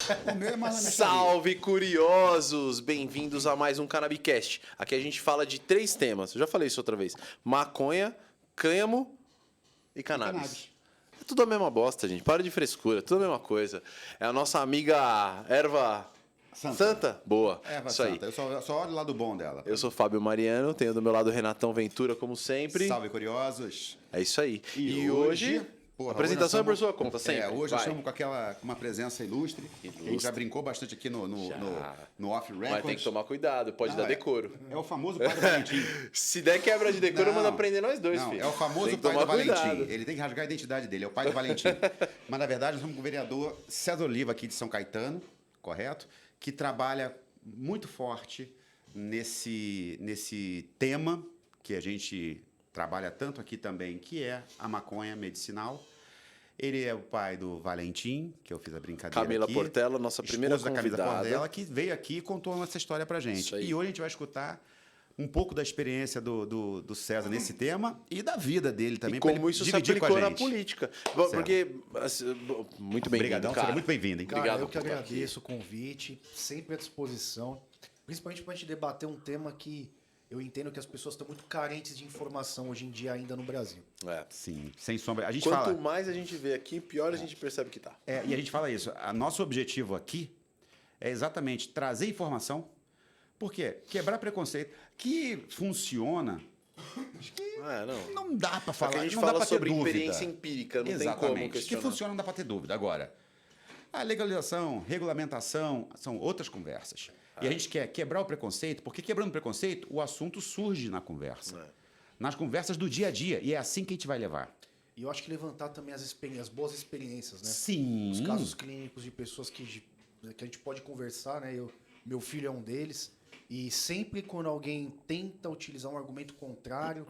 O meu é mais na minha Salve, curiosos! Bem-vindos a mais um Cannabicast. Aqui a gente fala de 3 temas. Eu já falei isso outra vez. Maconha, cânhamo e cannabis. É tudo a mesma bosta, gente. Para de frescura. Tudo a mesma coisa. É a nossa amiga erva Santa? Boa. Erva isso Santa. aí. Eu só olho o lado bom dela. Eu sou Fábio Mariano. Tenho do meu lado o Renatão Ventura, como sempre. Salve, curiosos. É isso aí. E hoje... porra, a apresentação hoje nós é por sua conta, sempre. Hoje Vai. eu chamo com uma presença ilustre. Que a gente já brincou bastante aqui no Off Records. Mas tem que tomar cuidado, pode dar decoro. É o famoso pai do Valentim. Se der quebra de decoro, manda prender nós dois, Não, filho. é o famoso Tem que pai do tomar Valentim. cuidado. Ele tem que rasgar a identidade dele, é o pai do Valentim. Mas, na verdade, nós estamos com o vereador César Oliva, aqui de São Caetano, correto? Que trabalha muito forte nesse tema que a gente trabalha tanto aqui também, que é a maconha medicinal. Ele é o pai do Valentim, que eu fiz a brincadeira Camila aqui. Portela, nossa primeira Esposa da Camila convidada. Portela, que veio aqui e contou essa história pra gente. Isso aí. E hoje a gente vai escutar um pouco da experiência do César nesse tema e da vida dele também. E pra como ele isso se dividir com a aplicou na gente. política. Porque, assim, muito bem-vindo, Obrigadão, cara. seja muito bem-vindo, hein? Cara, Obrigado eu que por estar agradeço o convite, sempre à disposição, principalmente para a gente debater um tema que eu entendo que as pessoas estão muito carentes de informação hoje em dia ainda no Brasil. É. Sim, sem sombra. A gente Quanto fala... mais a gente vê aqui, pior a gente percebe que tá. E a gente fala isso. Nosso objetivo aqui é exatamente trazer informação. Por quê? Quebrar preconceito. Que funciona. Acho que não dá para falar. Porque a gente não dá fala pra ter sobre dúvida. experiência empírica, não tem como Exatamente. Que questionar. funciona, não dá para ter dúvida. Agora, a legalização, regulamentação, são outras conversas. E a gente quer quebrar o preconceito, porque quebrando o preconceito, o assunto surge na conversa. Nas conversas do dia a dia. E é assim que a gente vai levar. E eu acho que levantar também as boas experiências, né? Sim. Os casos clínicos de pessoas que a gente pode conversar, né? Meu filho é um deles. E sempre quando alguém tenta utilizar um argumento contrário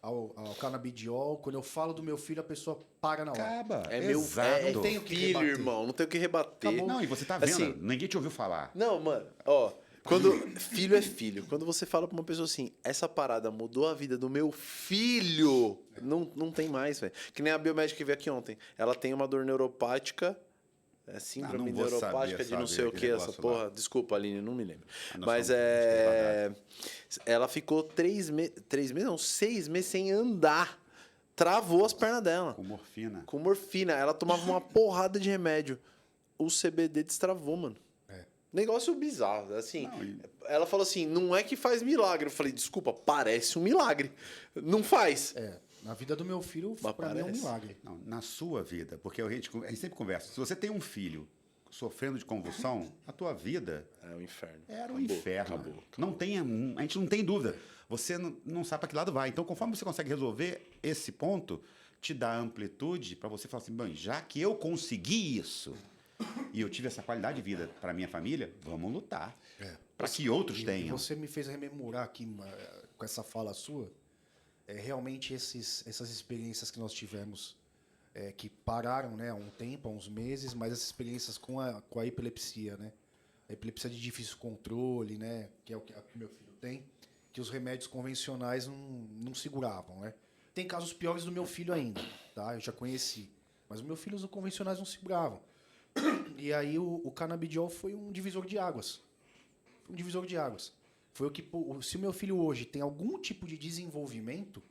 ao canabidiol, quando eu falo do meu filho, a pessoa para na hora. Acaba. É Exato. meu Não tenho o que filho, rebater. irmão. Não tem o que rebater. Acabou. Não, e você tá vendo, Assim, ninguém te ouviu falar. Não, mano, ó. Quando filho é filho, quando você fala pra uma pessoa assim, essa parada mudou a vida do meu filho, não tem mais, velho. Que nem a biomédica que veio aqui ontem. Ela tem uma dor neuropática, síndrome não vou neuropática de não saber sei o aquele que, essa negócio porra. lá. Desculpa, Aline, não me lembro. nós Mas somos ela ficou 3 meses, não, 6 meses sem andar. Travou as pernas dela. Com morfina. Com morfina. Ela tomava uma porrada de remédio. O CBD destravou, mano. Negócio bizarro, assim. Ela falou assim, não é que faz milagre. Eu falei, desculpa, parece um milagre. Não faz. Na vida do meu filho, Mas para mim é um parece. milagre. Não, na sua vida, porque a gente sempre conversa. Se você tem um filho sofrendo de convulsão, a tua vida É um inferno. era um Acabou, inferno. acabou. Não tem, a gente não tem dúvida. Você não sabe para que lado vai. Então, conforme você consegue resolver esse ponto, te dá amplitude para você falar assim, bem, já que eu consegui isso e eu tive essa qualidade de vida para minha família, vamos lutar para que outros E tenham. você me fez rememorar aqui com essa fala sua, realmente essas experiências que nós tivemos, que pararam, né, há um tempo, há uns meses, mas essas experiências com a epilepsia, né? A epilepsia de difícil controle, né, que é o que meu filho tem, que os remédios convencionais não seguravam, né? Tem casos piores do meu filho ainda, tá? Eu já conheci. Mas os meus filhos os convencionais não seguravam. E aí o canabidiol foi um divisor de águas. Foi um divisor de águas. Foi o que, se o meu filho hoje tem algum tipo de desenvolvimento,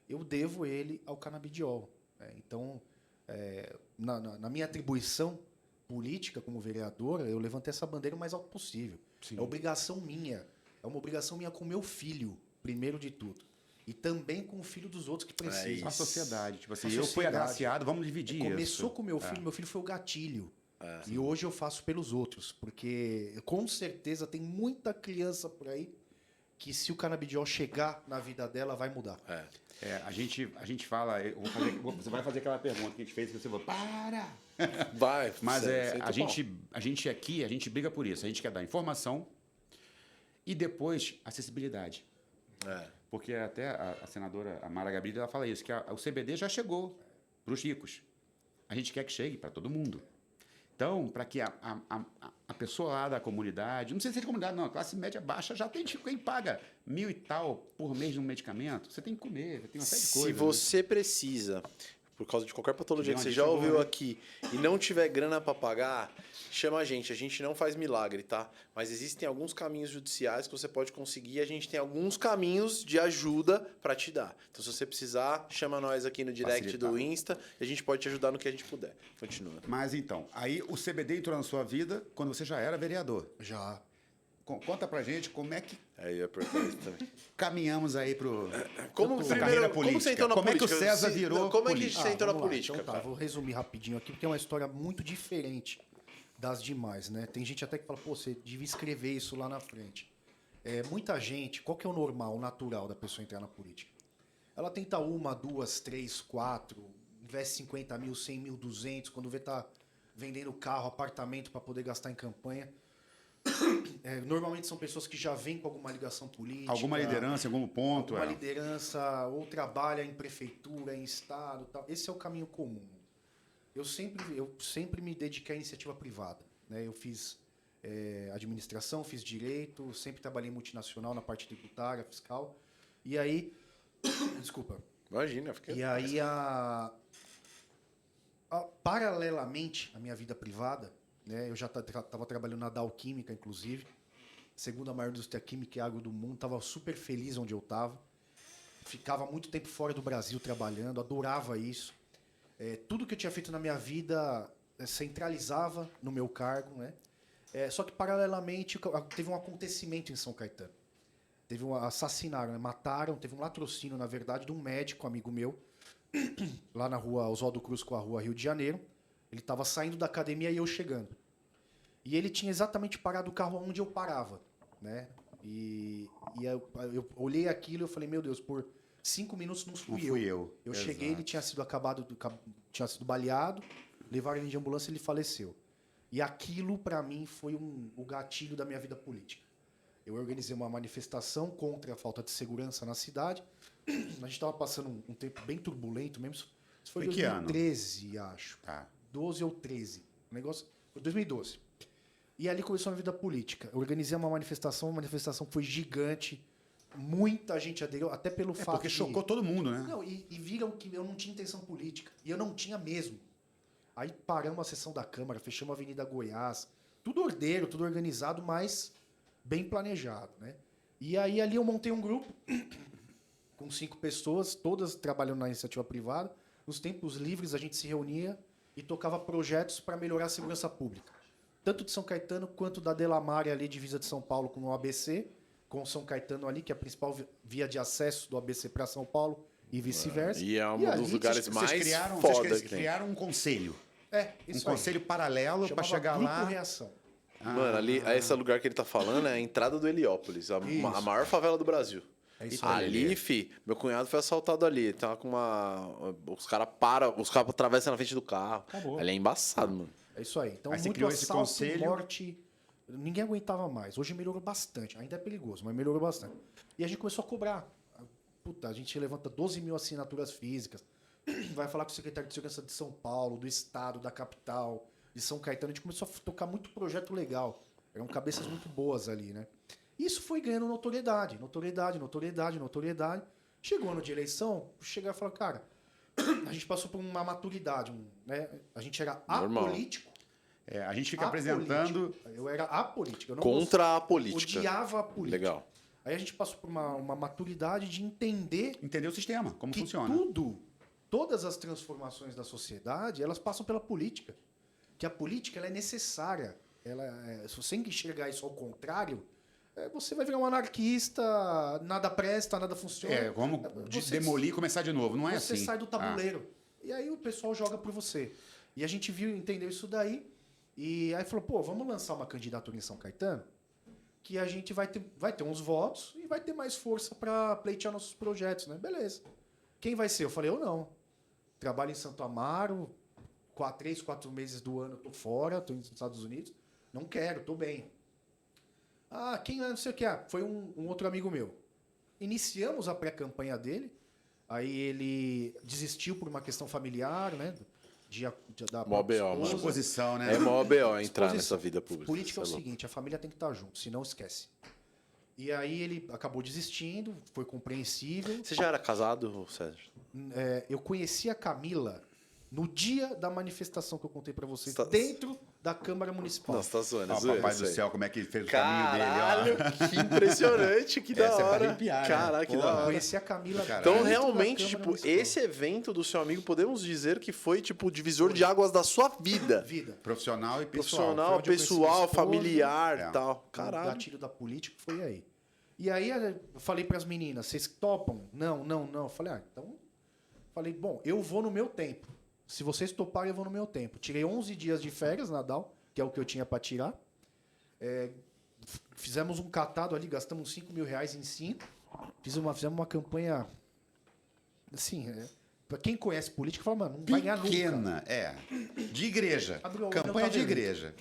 eu devo ele ao canabidiol. Então, na minha atribuição política como vereadora, eu levantei essa bandeira o mais alto possível. Sim. É obrigação minha. É uma obrigação minha com o meu filho, primeiro de tudo. E também com o filho dos outros que precisam. A sociedade, tipo assim, A eu fui sociedade. agraciado, vamos dividir isso. Começou com o meu filho foi o gatilho. E hoje eu faço pelos outros, porque com certeza tem muita criança por aí que se o canabidiol chegar na vida dela, vai mudar. A gente fala, você vai fazer aquela pergunta que a gente fez, que você falou, para! Vai. Mas sério, a gente aqui, a gente briga por isso. A gente quer dar informação e depois acessibilidade. Porque até a senadora a Mara Gabrilli, ela fala isso, que o CBD já chegou para os ricos. A gente quer que chegue para todo mundo. Então, para que a pessoa lá da comunidade, não sei se é de comunidade, não, a classe média baixa já tem quem paga 1.000 e tal por mês de um medicamento. Você tem que comer, tem uma série de coisas. Se você precisa por causa de qualquer patologia que você Onde já chegou, ouviu né? aqui e não tiver grana para pagar, chama a gente não faz milagre, tá? Mas existem alguns caminhos judiciais que você pode conseguir, a gente tem alguns caminhos de ajuda para te dar. Então se você precisar, chama nós aqui no direct Facilitar. do Insta e a gente pode te ajudar no que a gente puder. Continua. Mas então, aí o CBD entrou na sua vida quando você já era vereador. Já. Conta pra gente como é que Aí eu ia perguntar isso também. caminhamos aí pro Como, pra primeiro, carreira como política. você entrou na Como é que o política? César virou Como é que político? você entrou na vamos lá. política? Então tá, cara? vou resumir rapidinho aqui, porque é uma história muito diferente das demais, né? Tem gente até que fala, pô, você devia escrever isso lá na frente. Muita gente, qual que é o normal, o natural da pessoa entrar na política? Ela tenta 1, 2, 3, 4, investe 50 mil, 100 mil, 200, quando vê tá vendendo carro, apartamento para poder gastar em campanha. Normalmente são pessoas que já vêm com alguma ligação política. Alguma liderança, algum ponto. Alguma liderança, ou trabalha em prefeitura, em estado, tal. Esse é o caminho comum. Eu sempre me dediquei à iniciativa privada, né? Eu fiz administração, fiz direito, sempre trabalhei em multinacional na parte tributária, fiscal. E aí, desculpa. Imagina, fica. E aí paralelamente à minha vida privada, né? Eu já estava trabalhando na Dow Química, inclusive, segunda maior indústria química e água do mundo. Estava super feliz onde eu estava. Ficava muito tempo fora do Brasil trabalhando, adorava isso. Tudo que eu tinha feito na minha vida centralizava no meu cargo, né? Só que, paralelamente, teve um acontecimento em São Caetano. Assassinaram, né? Mataram, teve um latrocínio, na verdade, de um médico amigo meu, lá na rua Oswaldo Cruz com a rua Rio de Janeiro. Ele estava saindo da academia e eu chegando. E ele tinha exatamente parado o carro onde eu parava, né? E eu olhei aquilo e eu falei, meu Deus, por 5 minutos não fui eu. Eu cheguei, ele tinha sido baleado, levaram ele de ambulância e ele faleceu. E aquilo, para mim, foi o gatilho da minha vida política. Eu organizei uma manifestação contra a falta de segurança na cidade. A gente estava passando um tempo bem turbulento mesmo. Isso foi em 2013, acho. Tá. 12 ou 13. O negócio foi 2012. E ali começou a minha vida política. Eu organizei uma manifestação foi gigante. Muita gente aderiu, até pelo fato porque chocou todo mundo, né? Não, e viram que eu não tinha intenção política. E eu não tinha mesmo. Aí paramos a sessão da Câmara, fechamos a Avenida Goiás. Tudo ordeiro, tudo organizado, mas bem planejado, né? E aí ali eu montei um grupo com 5 pessoas, todas trabalhando na iniciativa privada. Nos tempos livres a gente se reunia e tocava projetos para melhorar a segurança pública. Tanto de São Caetano quanto da Delamare, ali, divisa de São Paulo com o ABC, com São Caetano ali, que é a principal via de acesso do ABC para São Paulo e vice-versa. E é um dos lugares mais foda vocês que tem. criaram um conselho. Isso Um conselho paralelo para chegar Grupo lá. Reação. Mano, ali, esse lugar que ele tá falando é a entrada do Heliópolis, a maior favela do Brasil. É isso aí. Ali, meu cunhado foi assaltado ali. Ele tava com os caras atravessam na frente do carro. Acabou. Ali é embaçado, mano. É isso aí. Então, Aí você muito criou esse assalto, conselho. morte. Ninguém aguentava mais. Hoje melhorou bastante. Ainda é perigoso, mas melhorou bastante. E a gente começou a cobrar. Puta, a gente levanta 12 mil assinaturas físicas. Vai falar com o secretário de Segurança de São Paulo, do Estado, da capital, de São Caetano. A gente começou a tocar muito projeto legal. Eram cabeças muito boas ali, né? Isso foi ganhando notoriedade. Chegou ano de eleição, chegar e falar, cara, a gente passou por uma maturidade, né? A gente era Normal. apolítico. A gente fica apresentando. Eu era apolítico. Eu não Contra a política. odiava a política. Legal. Aí a gente passou por uma maturidade de entender Entender o sistema, como que funciona. todas as transformações da sociedade, elas passam pela política. Que a política ela é necessária. Se você enxergar isso ao contrário, você vai virar um anarquista, nada presta, nada funciona. Vamos demolir e começar de novo. Não é você assim. Você sai do tabuleiro. E aí o pessoal joga por você. E a gente entendeu isso daí. E aí falou, vamos lançar uma candidatura em São Caetano que a gente vai ter uns votos e vai ter mais força para pleitear nossos projetos, né? Beleza. Quem vai ser? Eu falei, eu não. Trabalho em Santo Amaro, 3, 4 meses do ano eu tô fora, tô nos Estados Unidos. Não quero, tô bem. Quem é, não sei o que é. Foi um outro amigo meu. Iniciamos a pré-campanha dele, aí ele desistiu por uma questão familiar, né? Da Mó BO, mano. Exposição, né? É mó BO entrar Exposição. nessa vida pública. Política é o Você louco. seguinte, a família tem que estar junto, senão esquece. E aí ele acabou desistindo, foi compreensível. Você já era casado, César? Eu conheci a Camila No dia da manifestação que eu contei pra vocês, Tá- dentro da Câmara Municipal. Nossa, tá zoando. Ó, zoeira papai isso do aí. céu, como é que ele fez o caminho dele, Caralho, ó. que impressionante, que da Essa é pra hora. arrepiar, né? Caralho, que Porra. da hora. Conheci a Camila. Caralho. Então, dentro da realmente, Câmara tipo, Municipal. esse evento do seu amigo, podemos dizer que foi, tipo, o divisor de águas da sua vida. Vida. Profissional e pessoal. Profissional, Foi onde eu conheci pessoal, minha esposa. familiar É. e tal. O Caralho. gatilho da política foi aí. E aí eu falei pras meninas, vocês topam? Não. Eu falei, então... Falei, bom, eu vou no meu tempo. Se vocês toparem, eu vou no meu tempo. Tirei 11 dias de férias, Nadal, que é o que eu tinha pra tirar. Fizemos um catado ali, gastamos 5 mil reais em 5. Fizemos uma campanha... Assim, pra quem conhece política, fala, mano, não vai ganhar nunca. Pequena, de igreja. Abriu a olho, Campanha não tá de vendo. igreja.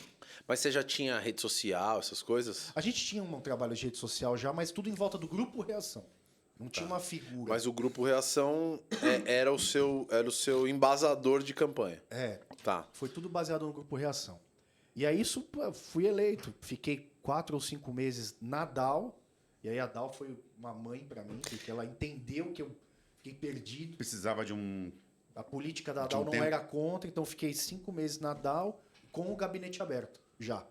Mas você já tinha rede social, essas coisas? A gente tinha um trabalho de rede social já, mas tudo em volta do Grupo Reação. Não tinha uma figura. Mas o Grupo Reação era o seu embasador de campanha. Tá. Foi tudo baseado no Grupo Reação. E aí isso, pô, fui eleito. Fiquei 4 ou 5 meses na DAO. E aí a DAO foi uma mãe pra mim, porque ela entendeu que eu fiquei perdido. Precisava de um... A política da De DAO um não tempo. era contra, então fiquei 5 meses na DAO com o gabinete aberto, já.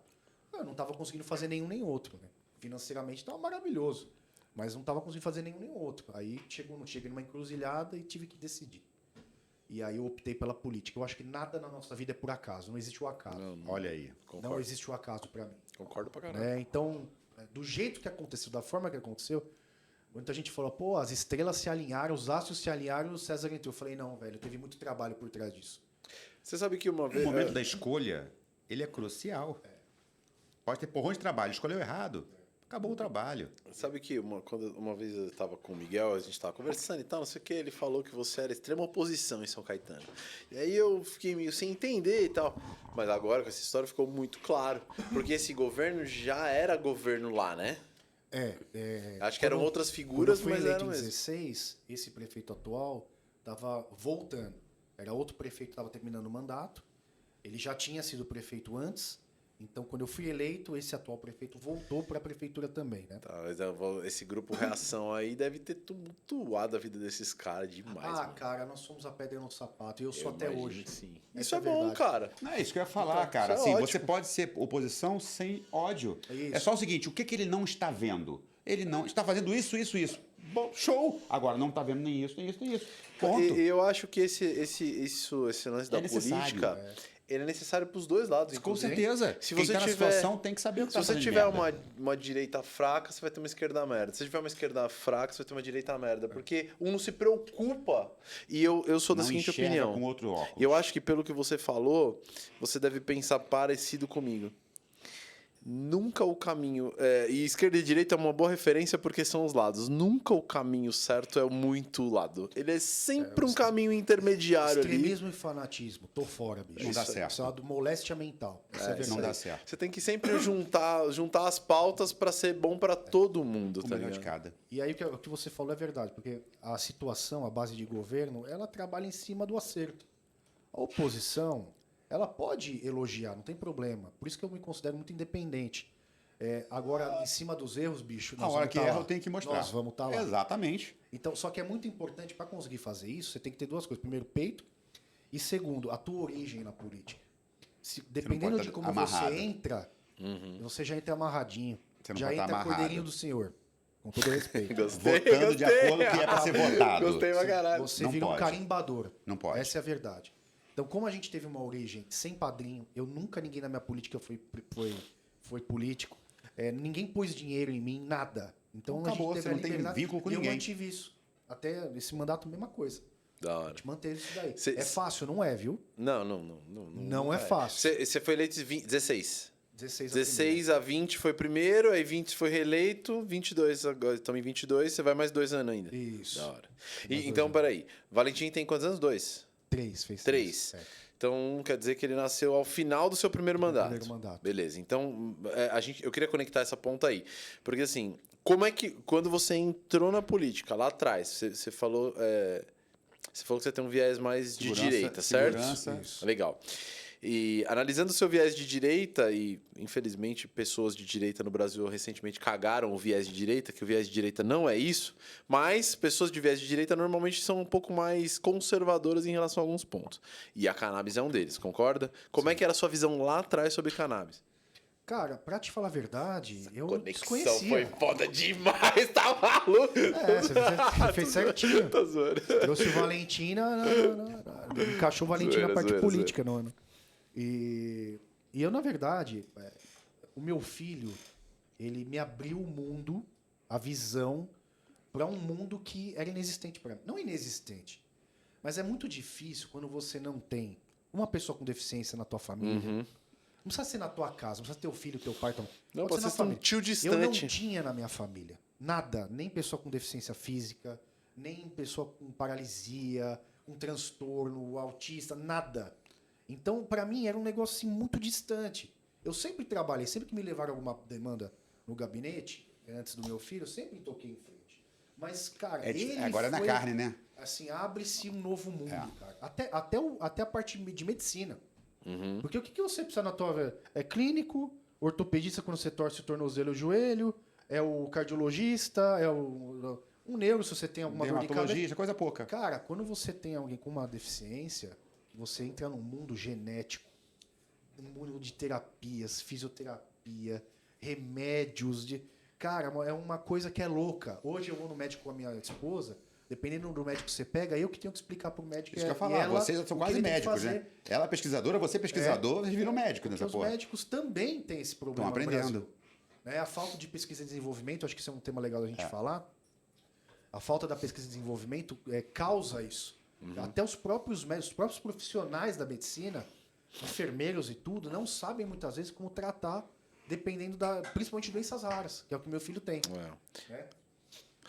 Eu não estava conseguindo fazer nenhum nem outro. Né? Financeiramente estava maravilhoso, mas não estava conseguindo fazer nenhum nem outro. Aí cheguei numa encruzilhada e tive que decidir. E aí eu optei pela política. Eu acho que nada na nossa vida é por acaso, não existe o acaso. Olha aí. Concordo. Não existe o acaso para mim. Concordo pra caralho. Né? Então, do jeito que aconteceu, da forma que aconteceu, muita gente falou, pô, as estrelas se alinharam, os astros se alinharam e o César entrou. Eu falei, não, velho, teve muito trabalho por trás disso. Você sabe que uma O vez... momento da escolha, ele é crucial. Pode ter porrão de trabalho, escolheu errado. Acabou o trabalho. Sabe que quando uma vez eu estava com o Miguel, a gente estava conversando e tal, não sei o que, ele falou que você era extrema oposição em São Caetano. E aí eu fiquei meio sem entender e tal. Mas agora com essa história ficou muito claro. Porque esse governo já era governo lá, né? Acho que eram outras figuras, quando eu mas fui eram eleito em mesmo. 16, esse prefeito atual estava voltando. Era outro prefeito que estava terminando o mandato. Ele já tinha sido prefeito antes. Então, quando eu fui eleito, esse atual prefeito voltou para a prefeitura também, né? Tá, mas esse grupo Reação aí deve ter tumultuado a vida desses caras demais. mano. Cara, nós somos a pedra no sapato. E eu sou Eu até imagino hoje. que sim. Essa Isso é é a bom, verdade. cara. Não, é isso que eu ia falar, Então, cara. isso é Assim, ótimo. você pode ser oposição sem ódio. Isso. É só o seguinte, o que, que ele não está vendo? Ele não está fazendo isso. Bom, show! Agora, não está vendo nem isso. Ponto. E eu acho que esse lance da É necessário. política, ele é necessário para os dois lados. Com inclusive. certeza. Se Quem você tá na tiver- situação tem que saber o que Se tá você fazendo tiver merda. uma direita fraca, você vai ter uma esquerda merda. Se você tiver uma esquerda fraca, você vai ter uma direita merda. Porque um não se preocupa. E eu sou da Não seguinte enxerga opinião. com outro óculos. E eu acho que pelo que você falou, você deve pensar parecido comigo. Nunca o caminho... e esquerda e direita é uma boa referência porque são os lados. Nunca o caminho certo é muito lado. Ele é sempre um caminho intermediário ali. Extremismo e fanatismo. Tô fora, bicho. Não dá certo. Isso é uma moléstia mental. Isso é verdade. Não dá certo. Você tem que sempre juntar as pautas para ser bom para todo mundo, O tá melhor de ligado? cada. E aí o que você falou é verdade, porque a situação, a base de governo, ela trabalha em cima do acerto. A oposição, ela pode elogiar, não tem problema. Por isso que eu me considero muito independente. Agora, em cima dos erros, bicho, Na nós hora vamos que tá erra, lá. eu tenho que mostrar. Nós vamos estar lá. Exatamente. Então, só que é muito importante para conseguir fazer isso, você tem que ter duas coisas. Primeiro, peito. E segundo, a tua origem na política. Dependendo pode de como amarrado. você entra, você já entra amarradinho. Você não Já pode estar entra amarrado. cordeirinho do senhor. Com todo respeito. Gostei. Votando de acordo com o que é para ser votado. Gostei pra caralho. Você Não vira um pode. carimbador. Não pode. Essa é a verdade. Então, como a gente teve uma origem sem padrinho, ninguém na minha política foi político. Ninguém pôs dinheiro em mim, nada. Então, Acabou, a gente você teve a não tem liberdade. vínculo com e ninguém. eu mantive isso. Até esse mandato, mesma coisa. Da A hora. gente manteve isso daí. Cê- É fácil, não é, viu? Não. Não é fácil. Você foi eleito em 16. 16 16 a 20 foi primeiro, aí 20 foi reeleito, 22 agora, estamos em 22, você vai mais 2 anos ainda. Isso. Da hora. Mais Então, 2 peraí, Valentim tem quantos anos? 2? 3, fez 3. certo. Então, quer dizer que ele nasceu ao final do seu primeiro mandato. primeiro mandato. Beleza. Então, eu queria conectar essa ponta aí. Porque, assim, como é que... Quando você entrou na política, lá atrás, você falou... você falou que você tem um viés mais de Segurança, direita, certo? segurança. Isso. Legal. E analisando o seu viés de direita, e infelizmente pessoas de direita no Brasil recentemente cagaram o viés de direita, que o viés de direita não é isso, mas pessoas de viés de direita normalmente são um pouco mais conservadoras em relação a alguns pontos. E a cannabis é um deles, concorda? Como é que era a sua visão lá atrás sobre cannabis? Cara, pra te falar a verdade, eu Conexão desconhecia. foi foda demais, tá maluco? Você fez certinho. Tá zoando. Trouxe o Valentina, encaixou o Valentina Zoeira, na parte zoeira, política no ano. E eu, na verdade, o meu filho, ele me abriu o mundo, a visão, para um mundo que era inexistente para mim. Não inexistente, mas é muito difícil quando você não tem uma pessoa com deficiência na tua família. Não precisa ser na tua casa, não precisa ter o filho, teu pai. Não, pode ser vocês são um tio Eu não distante. tinha na minha família nada, nem pessoa com deficiência física, nem pessoa com paralisia, com transtorno, autista, nada. Então, para mim, era um negócio assim, muito distante. Eu sempre trabalhei, sempre que me levaram alguma demanda no gabinete, antes do meu filho, eu sempre toquei em frente. Mas, cara, Agora é na carne, né? Assim, abre-se um novo mundo, cara. Até a parte de medicina. Porque o que você precisa na tua vida? É clínico, ortopedista quando você torce o tornozelo ou o joelho, é o cardiologista, é um neuro se você tem alguma dor de cabeça. Dermatologista, coisa pouca. Cara, quando você tem alguém com uma deficiência, você entra num mundo genético, um mundo de terapias, fisioterapia, remédios. Cara, é uma coisa que é louca. Hoje eu vou no médico com a minha esposa, dependendo do médico que você pega, eu que tenho que explicar pro médico. Isso que eu ia falar, vocês são quase médicos, né? Ela é pesquisadora, você é pesquisador, vocês viram médico nessa Porque porra. os médicos também têm esse problema. Estão aprendendo. No Brasil. Né? A falta de pesquisa e desenvolvimento, acho que isso é um tema legal da gente falar. A falta da pesquisa e desenvolvimento causa isso. Até os próprios médicos, os próprios profissionais da medicina, enfermeiros e tudo, não sabem muitas vezes como tratar, dependendo principalmente de doenças raras, que é o que meu filho tem. Né?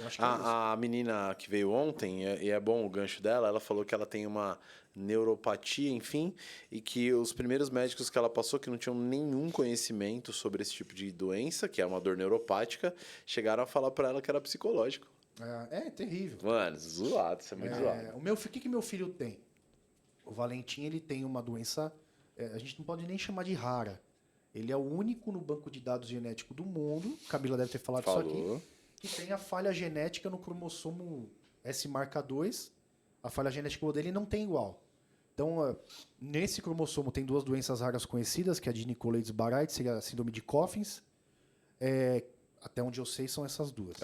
Eu acho que A menina que veio ontem, e é bom o gancho dela, ela falou que ela tem uma neuropatia, enfim, e que os primeiros médicos que ela passou, que não tinham nenhum conhecimento sobre esse tipo de doença, que é uma dor neuropática, chegaram a falar pra ela que era psicológico. É terrível. Mano, zoado, isso é muito zoado. O que meu filho tem? O Valentim, ele tem uma doença, a gente não pode nem chamar de rara. Ele é o único no banco de dados genético do mundo, Camila deve ter falado isso aqui, que tem a falha genética no cromossomo S-marca2. A falha genética dele não tem igual. Então, nesse cromossomo tem duas doenças raras conhecidas, que é a de Nicoledes-Barrett, seria a síndrome de Coffins. Até onde eu sei, são essas duas.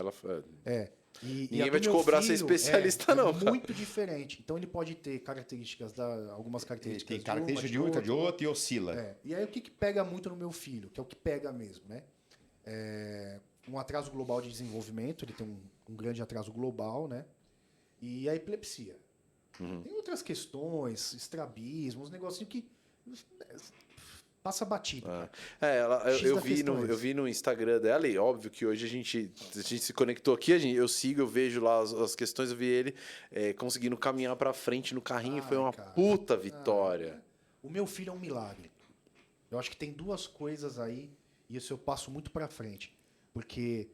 Ninguém vai te cobrar ser especialista, não. É muito diferente. Então, ele pode ter características, algumas características Tem características de outra, e oscila. E aí, o que pega muito no meu filho, que é o que pega mesmo, né? Um atraso global de desenvolvimento, ele tem um grande atraso global, né? E a epilepsia. Tem outras questões, estrabismo, uns negocinhos que passa batido. Eu vi no Instagram dela, e óbvio que hoje a gente se conectou aqui, eu sigo, eu vejo lá as questões, eu vi ele conseguindo caminhar pra frente no carrinho, e foi uma puta vitória. O meu filho é um milagre. Eu acho que tem duas coisas aí, e isso eu passo muito pra frente. Porque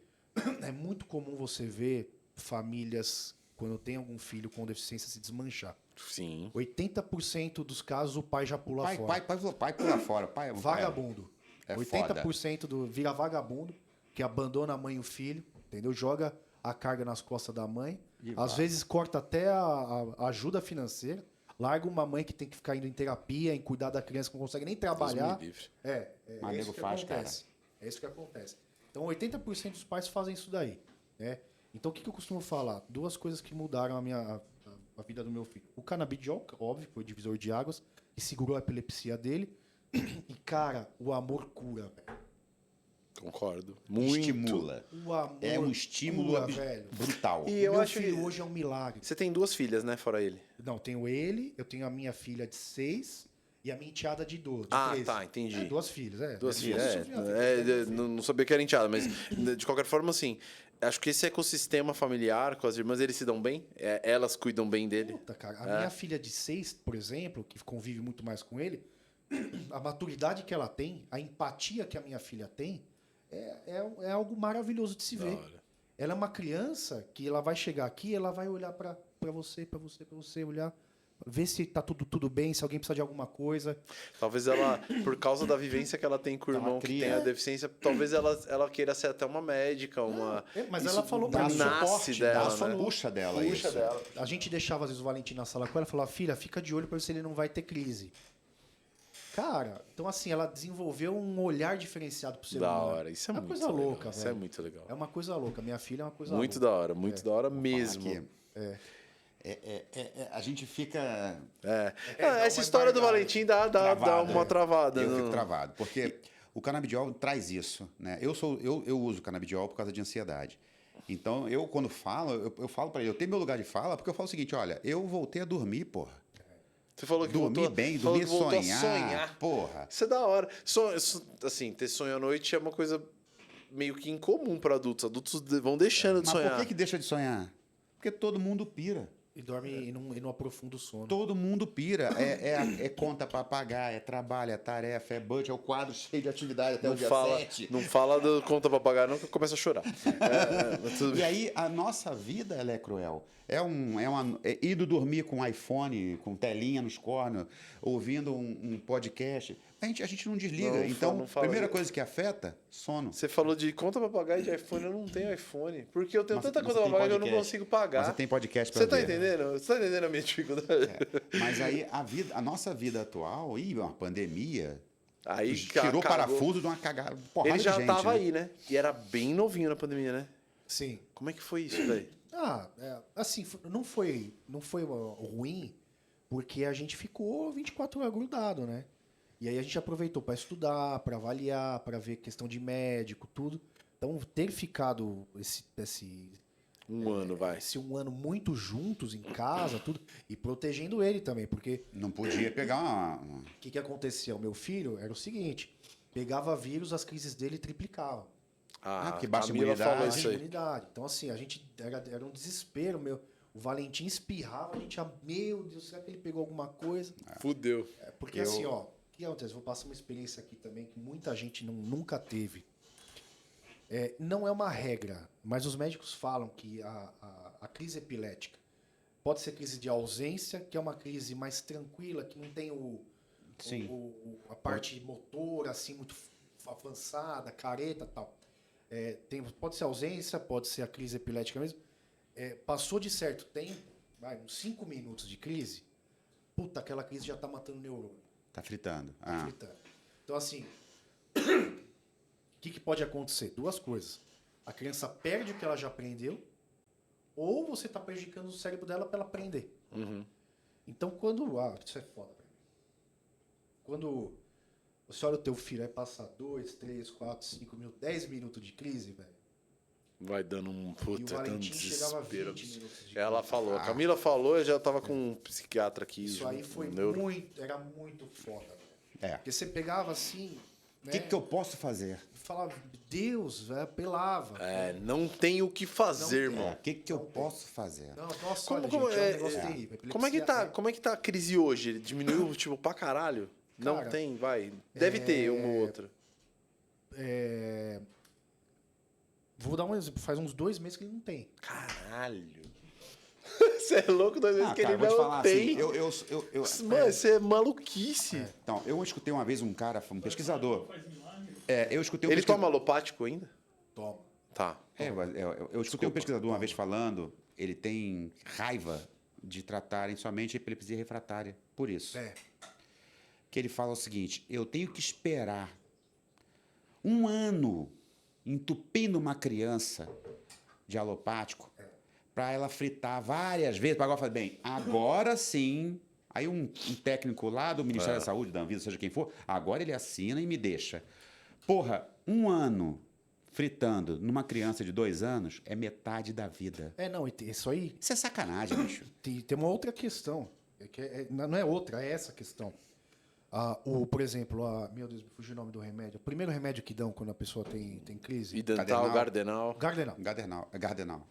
é muito comum você ver famílias, quando tem algum filho com deficiência, se desmanchar. Sim. 80% dos casos o pai já pula fora. Pai pula fora. Pai vagabundo. É 80% vira vagabundo, que abandona a mãe e o filho, entendeu? Joga a carga nas costas da mãe. Às vezes corta até a ajuda financeira. Larga uma mãe que tem que ficar indo em terapia, em cuidar da criança que não consegue nem trabalhar. É isso que acontece. É isso que acontece. Então, 80% dos pais fazem isso daí. Né? Então, o que eu costumo falar? Duas coisas que mudaram a vida do meu filho. O canabidiol, óbvio, foi o divisor de águas, e segurou a epilepsia dele. E, cara, o amor cura, velho. Concordo. Muito. Estimula. O amor é um estímulo cura, velho. brutal. E Meu filho hoje é um milagre. Você tem duas filhas, né? Fora ele. Não, tenho ele, eu tenho a minha filha de 6 e a minha enteada de 12. Tá, entendi. Duas filhas, Duas filhas. Não Não sabia que era enteada, mas de qualquer forma, assim, acho que esse ecossistema familiar com as irmãs, eles se dão bem? Elas cuidam bem dele? Puta, cara. A minha filha de 6, por exemplo, que convive muito mais com ele, a maturidade que ela tem, a empatia que a minha filha tem, é algo maravilhoso de se ver. Ela é uma criança que ela vai chegar aqui, ela vai olhar pra você, olhar. Vê se tá tudo bem, se alguém precisa de alguma coisa. Talvez ela, por causa da vivência que ela tem com o Ela irmão que cria. tem a deficiência, talvez ela queira ser até uma médica, uma... Mas Isso ela falou pra Dá mim. nasce suporte dela, dela, né? puxa dela Puxa isso. dela. A gente deixava às vezes o Valentim na sala com ela e falava, filha, fica de olho pra ver se ele não vai ter crise. Cara, então assim, ela desenvolveu um olhar diferenciado pro ser Da humano. hora, isso é uma muito coisa legal. louca, Isso velho. é muito legal. É uma coisa louca. Minha filha é uma coisa Muito louca. da hora, muito da hora mesmo. Aqui. A gente fica dá Essa uma história do embargada. Valentim dá travado, uma travada. Eu no- fico travado, porque o canabidiol traz isso, né? Eu uso canabidiol por causa de ansiedade. Então, eu quando falo, eu falo para ele, eu tenho meu lugar de fala, porque eu falo o seguinte, olha, eu voltei a dormir, porra. Você falou que Dormir voltou, bem, falou dormir que voltou a sonhar, porra. Isso é da hora. Assim, ter sonho à noite é uma coisa meio que incomum para adultos. Adultos vão deixando de Mas sonhar. por que deixa de sonhar? Porque todo mundo pira. E dorme e não aprofunda o sono. Todo mundo pira. É conta para pagar, é trabalho, é tarefa, é budget, é o quadro cheio de atividade até o dia 7. Não fala do conta pra pagar, não, que eu começo a chorar. Mas tudo E bem. aí, a nossa vida, ela é cruel. Indo dormir com iPhone, com telinha nos cornos, ouvindo um podcast. A gente não desliga. Não, Então, não fala primeira isso. coisa que afeta, sono. Você falou de conta pra pagar e de iPhone, eu não tenho iPhone. Porque eu tenho Mas- tanta mas conta você pra tem pagar que eu não podcast. consigo pagar. Mas você tem podcast pra Você tá ver. entendendo? Você tá entendendo a minha dificuldade? Mas aí, a nossa vida atual, e uma pandemia, Aí tirou o cagou. parafuso de uma cagada, porrada Ele de já gente, tava né? aí, né? E era bem novinho na pandemia, né? Sim. Como é que foi isso, velho? Assim, não foi ruim, porque a gente ficou 24 horas grudado, né? E aí a gente aproveitou para estudar, para avaliar, para ver questão de médico, tudo. Então, ter ficado esse Um ano, vai. um ano muito juntos em casa, tudo, e protegendo ele também, porque Não podia pegar uma... o que acontecia? O meu filho era o seguinte, pegava vírus, as crises dele triplicavam. porque baixa Camila imunidade. falou Baixa isso aí. imunidade. Então, assim, a gente era um desespero, meu. O Valentim espirrava, a gente, meu Deus, será que ele pegou alguma coisa? Fudeu. Porque Eu- assim, ó, o que acontece? Vou passar uma experiência aqui também que muita gente nunca teve. Não é uma regra, mas os médicos falam que a crise epilética pode ser crise de ausência, que é uma crise mais tranquila, que não tem Sim. a parte motora assim muito avançada, careta e tal. Pode ser ausência, pode ser a crise epilética mesmo. Passou de certo tempo, uns 5 minutos de crise, puta, aquela crise já tá matando o neurônio. Tá fritando. Fritando. Então, assim, o que pode acontecer? Duas coisas. A criança perde o que ela já aprendeu, ou você está prejudicando o cérebro dela para ela aprender. Uhum. Então, isso é foda pra mim. Quando você olha o teu filho, vai passar 2, 3, 4, 5 minutos, 10 minutos de crise, velho. Vai dando um E o puta, tanto Valentim chegava a desespero. 20 minutos de Ela crise. falou, a Camila falou, eu já tava com um psiquiatra aqui. Isso aí foi era muito foda, velho. Porque você pegava assim, O né? que eu posso fazer? E falava, Deus, velho, apelava. Não tem o que fazer, Não tem. irmão. O que eu posso fazer? Não, nossa, Como, olha, como, gente, é um negócio terrível. como é que Epilepsia, como é que tá a crise hoje? Ele diminuiu, tipo, pra caralho? Não Cara, tem, vai. Deve ter uma ou outra. Vou dar um exemplo. Faz uns 2 meses que ele não tem. Caralho. Você é louco 2 vezes que cara, ele vou te não falar tem. assim, Mano, isso é maluquice. Então, eu escutei uma vez um cara, um pesquisador. Eu escutei Ele toma alopático ainda? Toma. Tá. Eu escutei um pesquisador uma vez falando, ele tem raiva de tratarem somente epilepsia refratária, por isso. Que ele fala o seguinte, eu tenho que esperar 1 ano entupindo uma criança de alopático para ela fritar várias vezes, para agora falar, bem, agora sim. Aí um técnico lá do Ministério da Saúde, da Anvisa, seja quem for, agora ele assina e me deixa. Porra, 1 ano fritando numa criança de 2 anos é metade da vida. Não, isso aí Isso é sacanagem, bicho. tem uma outra questão. Não é outra, é essa questão. Por exemplo, meu Deus, me fugiu o nome do remédio. O primeiro remédio que dão quando a pessoa tem crise. Idental, Gardenal. Gardenal.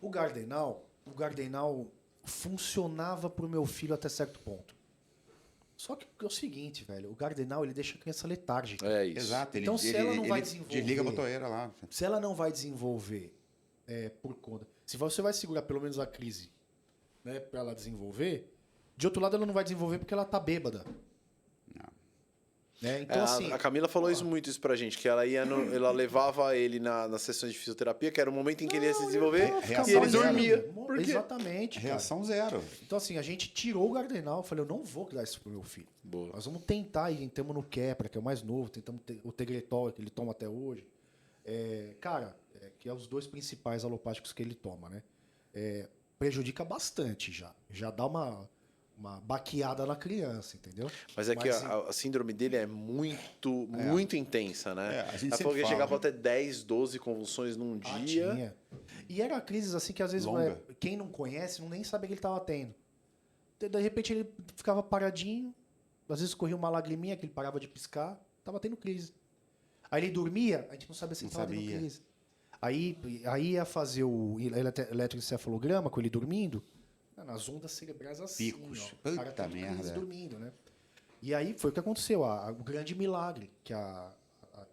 O Gardenal funcionava pro meu filho até certo ponto. Só que é o seguinte, velho, o Gardenal ele deixa a criança letárgica. É isso. Exato. Então, se ela não vai ele desenvolver- desliga a botoeira lá. Se ela não vai desenvolver por conta. Se você vai segurar pelo menos a crise, né, para ela desenvolver, De outro lado, ela não vai desenvolver porque ela tá bêbada. Né? Então, assim, a Camila falou muito isso pra gente, que ela ela levava ele nas sessões de fisioterapia, que era o momento em que ele ia se desenvolver, e ele dormia. Por quê? Exatamente. Cara. Reação zero. Então, assim, a gente tirou o Gardenal. Eu falei, eu não vou dar isso pro meu filho. Boa. Nós vamos tentar, e entramos no Quepra, que é o mais novo, tentamos o Tegretol, que ele toma até hoje. Que é os 2 principais alopáticos que ele toma, né? Prejudica bastante já. Já dá uma baqueada na criança, entendeu? Mas é que a síndrome dele é muito intensa, né? A gente Ela falou que sempre chegava fala. até 10, 12 convulsões num dia. Tinha. E era crises assim que às vezes Longa. quem não conhece não nem sabia que ele estava tendo. De repente ele ficava paradinho, às vezes corria uma lagriminha que ele parava de piscar, tava tendo crise. Aí ele dormia, a gente não sabia se ele estava tendo crise. Aí ia fazer o eletroencefalograma com ele dormindo, nas ondas cerebrais assim, Picos. ó. O cara Puta tendo merda. crise dormindo, né? E aí foi o que aconteceu, o grande milagre, que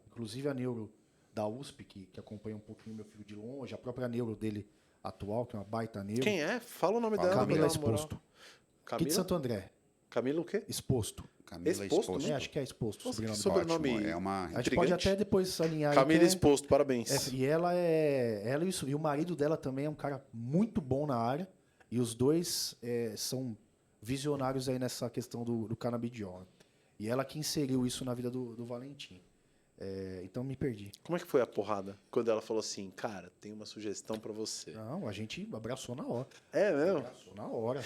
inclusive a neuro da USP, que acompanha um pouquinho meu filho de longe, a própria neuro dele atual, que é uma baita neuro. Quem é? Fala o nome dela. Camila pra dar uma moral. Exposto. Aqui Camila? de Santo André. Camila o quê? Exposto. Camila Exposto, né? Acho que é Exposto. Nossa, que sobrenome. sobrenome Ótimo, é uma A gente intrigante. pode até depois alinhar. Camila aí, Exposto, parabéns. e ela e o marido dela também é um cara muito bom na área. E os dois são visionários aí nessa questão do canabidiol. E ela que inseriu isso na vida do Valentim. Então me perdi. Como é que foi a porrada? Quando ela falou assim, cara, tem uma sugestão pra você. Não, a gente abraçou na hora. É mesmo? Abraçou na hora.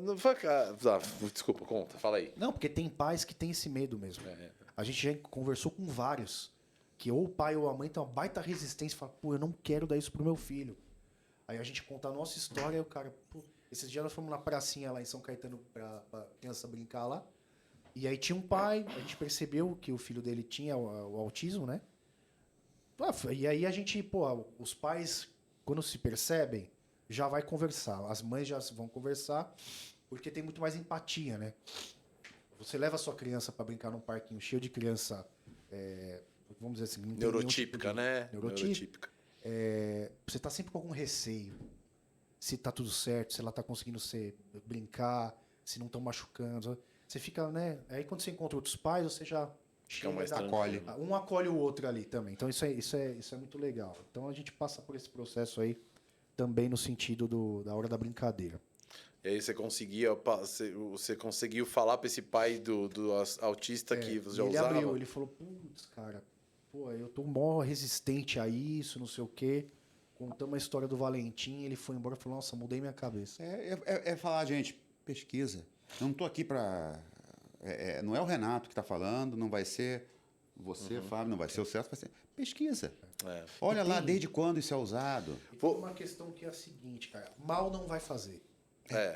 Não foi... Desculpa, conta, fala aí. Não, porque tem pais que têm esse medo mesmo. A gente já conversou com vários. Que ou o pai ou a mãe tem uma baita resistência e fala, pô, eu não quero dar isso pro meu filho. Aí a gente conta a nossa história e o cara, pô, esses dias nós fomos na pracinha lá em São Caetano pra criança brincar lá. E aí tinha um pai, a gente percebeu que o filho dele tinha o autismo, né? E aí a gente, pô, os pais, quando se percebem, já vai conversar. As mães já vão conversar, porque tem muito mais empatia, né? Você leva a sua criança para brincar num parquinho cheio de criança, vamos dizer assim... Neurotípica, né? Neurotípica. Você tá sempre com algum receio. Se tá tudo certo, se ela tá conseguindo brincar, se não estão machucando. Você fica, né? Aí quando você encontra outros pais, você já chega mais acolhe. Um acolhe o outro ali também. Então isso é muito legal. Então a gente passa por esse processo aí também no sentido da hora da brincadeira. E aí você conseguiu falar pra esse pai do autista que você já ele usava? abriu, ele falou, putz, cara, pô, eu tô mó resistente a isso, não sei o quê. Contamos a história do Valentim, ele foi embora e falou, nossa, mudei minha cabeça. Falar, gente, pesquisa. Eu não estou aqui para... não é o Renato que está falando, não vai ser você, Fábio, não vai ser o Celso, vai ser... Pesquisa. Olha lá desde quando isso é usado. E tem uma questão que é a seguinte, cara, mal não vai fazer.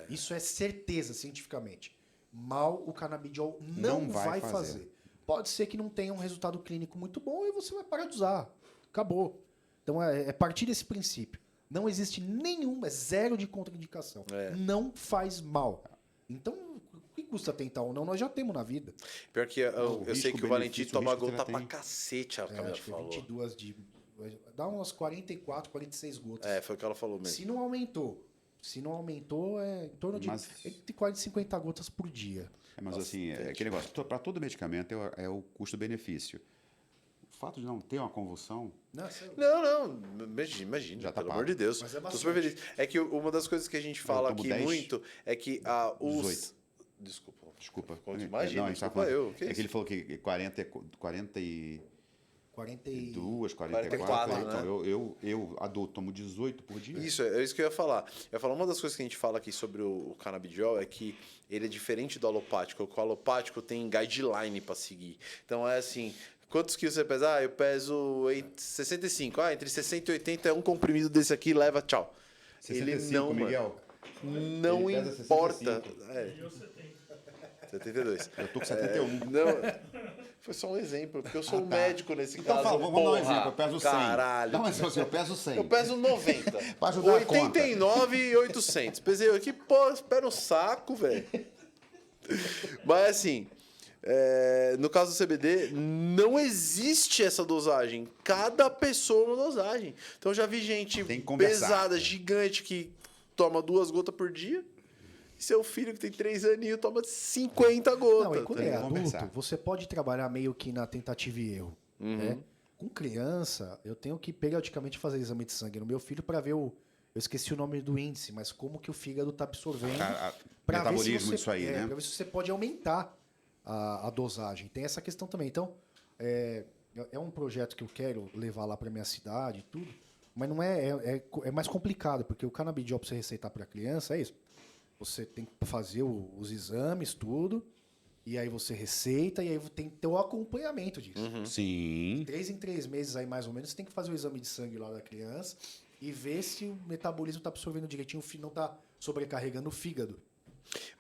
Isso é certeza, cientificamente. Mal o canabidiol não vai fazer. Pode ser que não tenha um resultado clínico muito bom e você vai parar de usar. Acabou. Então, é partir desse princípio. Não existe nenhum, zero de contraindicação. Não faz mal. Então, o que custa tentar ou não? Nós já temos na vida. Pior que eu sei que o Valentim toma gota pra cacete, a Camila Acho que falou. 22 dá umas 44, 46 gotas. Foi o que ela falou mesmo. Se não aumentou, é em torno de entre 40 e 50 gotas por dia. Mas assim, aquele negócio, para todo medicamento é o custo-benefício. O fato de não ter uma convulsão... Não, imagina, Já tá pelo pago. amor de Deus. Mas é Tô super feliz. É que uma das coisas que a gente fala tomo aqui 10, muito é que os... 18. Desculpa. Não, Imagina, a gente tá desculpa falando, eu. que ele falou que 42, 44. 44, Então, eu adulto, tomo 18 por dia. Isso, é isso que eu ia falar. Eu ia falar, uma das coisas que a gente fala aqui sobre o canabidiol é que ele é diferente do alopático. O alopático tem guideline para seguir. Então é assim, quantos quilos você pesa? Eu peso 65. Entre 60 e 80 é um comprimido desse aqui, leva, tau. 65, Ele não, Miguel. não Ele pesa importa. 65. 72. Eu tô com 71. Não, foi só um exemplo, porque eu sou um médico nesse Então caso. fala, vamos dar um porra, exemplo, eu peso 100. Caralho. Não, mas assim, eu peso 100. Eu peso 90. Pra ajudar a conta. 89,800. Pesei aqui, pô, espera um saco, velho. Mas assim, no caso do CBD, não existe essa dosagem. Cada pessoa uma dosagem. Então eu já vi gente Tem que conversar. pesada, gigante, que toma 2 gotas por dia. seu filho que tem 3 aninhos toma 50 gotas. Não, e quando tem é que adulto, conversar. você pode trabalhar meio que na tentativa e erro. Né? Com criança, eu tenho que periodicamente fazer exame de sangue no meu filho para ver o... Eu esqueci o nome do índice, mas como que o fígado está absorvendo. Pra ver se Metabolismo você, disso aí, né? Para ver se você pode aumentar a dosagem. Tem essa questão também. Então, é um projeto que eu quero levar lá para minha cidade e tudo, mas não é mais complicado, porque o canabidiol para você receitar para criança é isso. Você tem que fazer os exames, tudo, e aí você receita, e aí tem que ter o acompanhamento disso. Sim. 3 em 3 meses aí, mais ou menos, você tem que fazer o exame de sangue lá da criança e ver se o metabolismo está absorvendo direitinho, não está sobrecarregando o fígado.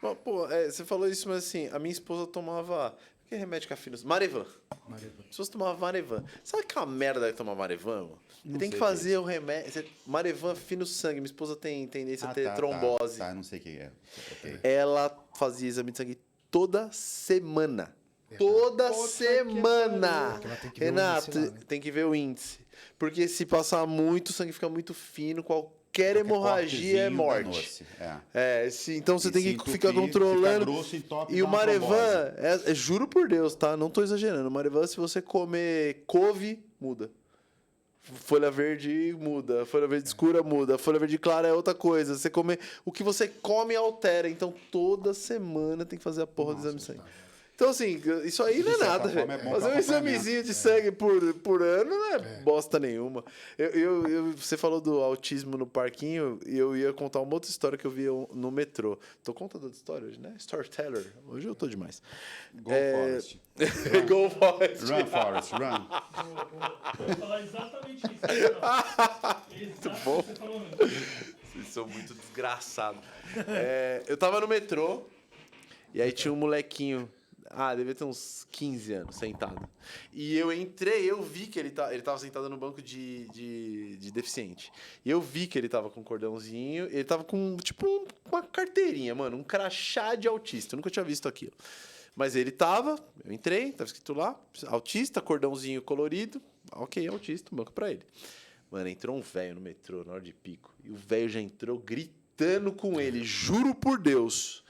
Mas, pô, você falou isso, mas assim, a minha esposa tomava... Que remédio cafeína? Marevan. Minha esposa tomava Marevan. Sabe aquela merda de tomar Marevan, mano? Você tem que fazer o remédio... Marevan fino sangue. Minha esposa tem tendência a ter trombose. Tá, não sei o que é. Okay. Ela fazia exame de sangue toda semana. Toda semana! Ela tem que ver o Renato, índice lá, né? tem que ver o índice. Porque se passar muito, o sangue fica muito fino, qualquer hemorragia é morte. danou-se, Então você E tem se que entupir, ficar fica controlando. grosso, entope, E dá o uma Marevan, juro por Deus, tá? Não tô exagerando. O Marevan, se você comer couve, muda. Folha verde muda, folha verde escura muda, folha verde clara é outra coisa. Você comer, o que você come altera. Então toda semana tem que fazer a porra do exame de sangue. Então, assim, isso aí não é De certa nada, forma, velho. é bom Fazer pra um examezinho de sangue por ano não é bosta nenhuma. Você falou do autismo no parquinho e eu ia contar uma outra história que eu vi no metrô. Tô contando outra história hoje, né? Storyteller. Hoje eu tô demais. Go Forest. Go Forest. Run, Forest, run. Eu vou falar exatamente isso. Muito bom. Você falou mesmo. Vocês são muito desgraçados. Eu tava no metrô e aí tinha um molequinho. Devia ter uns 15 anos sentado. E eu entrei, eu vi que ele tava sentado no banco de deficiente. E eu vi que ele tava com um cordãozinho, ele tava com, tipo, uma carteirinha, mano, um crachá de autista. Eu nunca tinha visto aquilo. Mas ele tava, eu entrei, tava escrito lá, autista, cordãozinho colorido. Ok, autista, um banco pra ele. Mano, entrou um velho no metrô na hora de pico. E o velho já entrou gritando com ele, juro por Deus.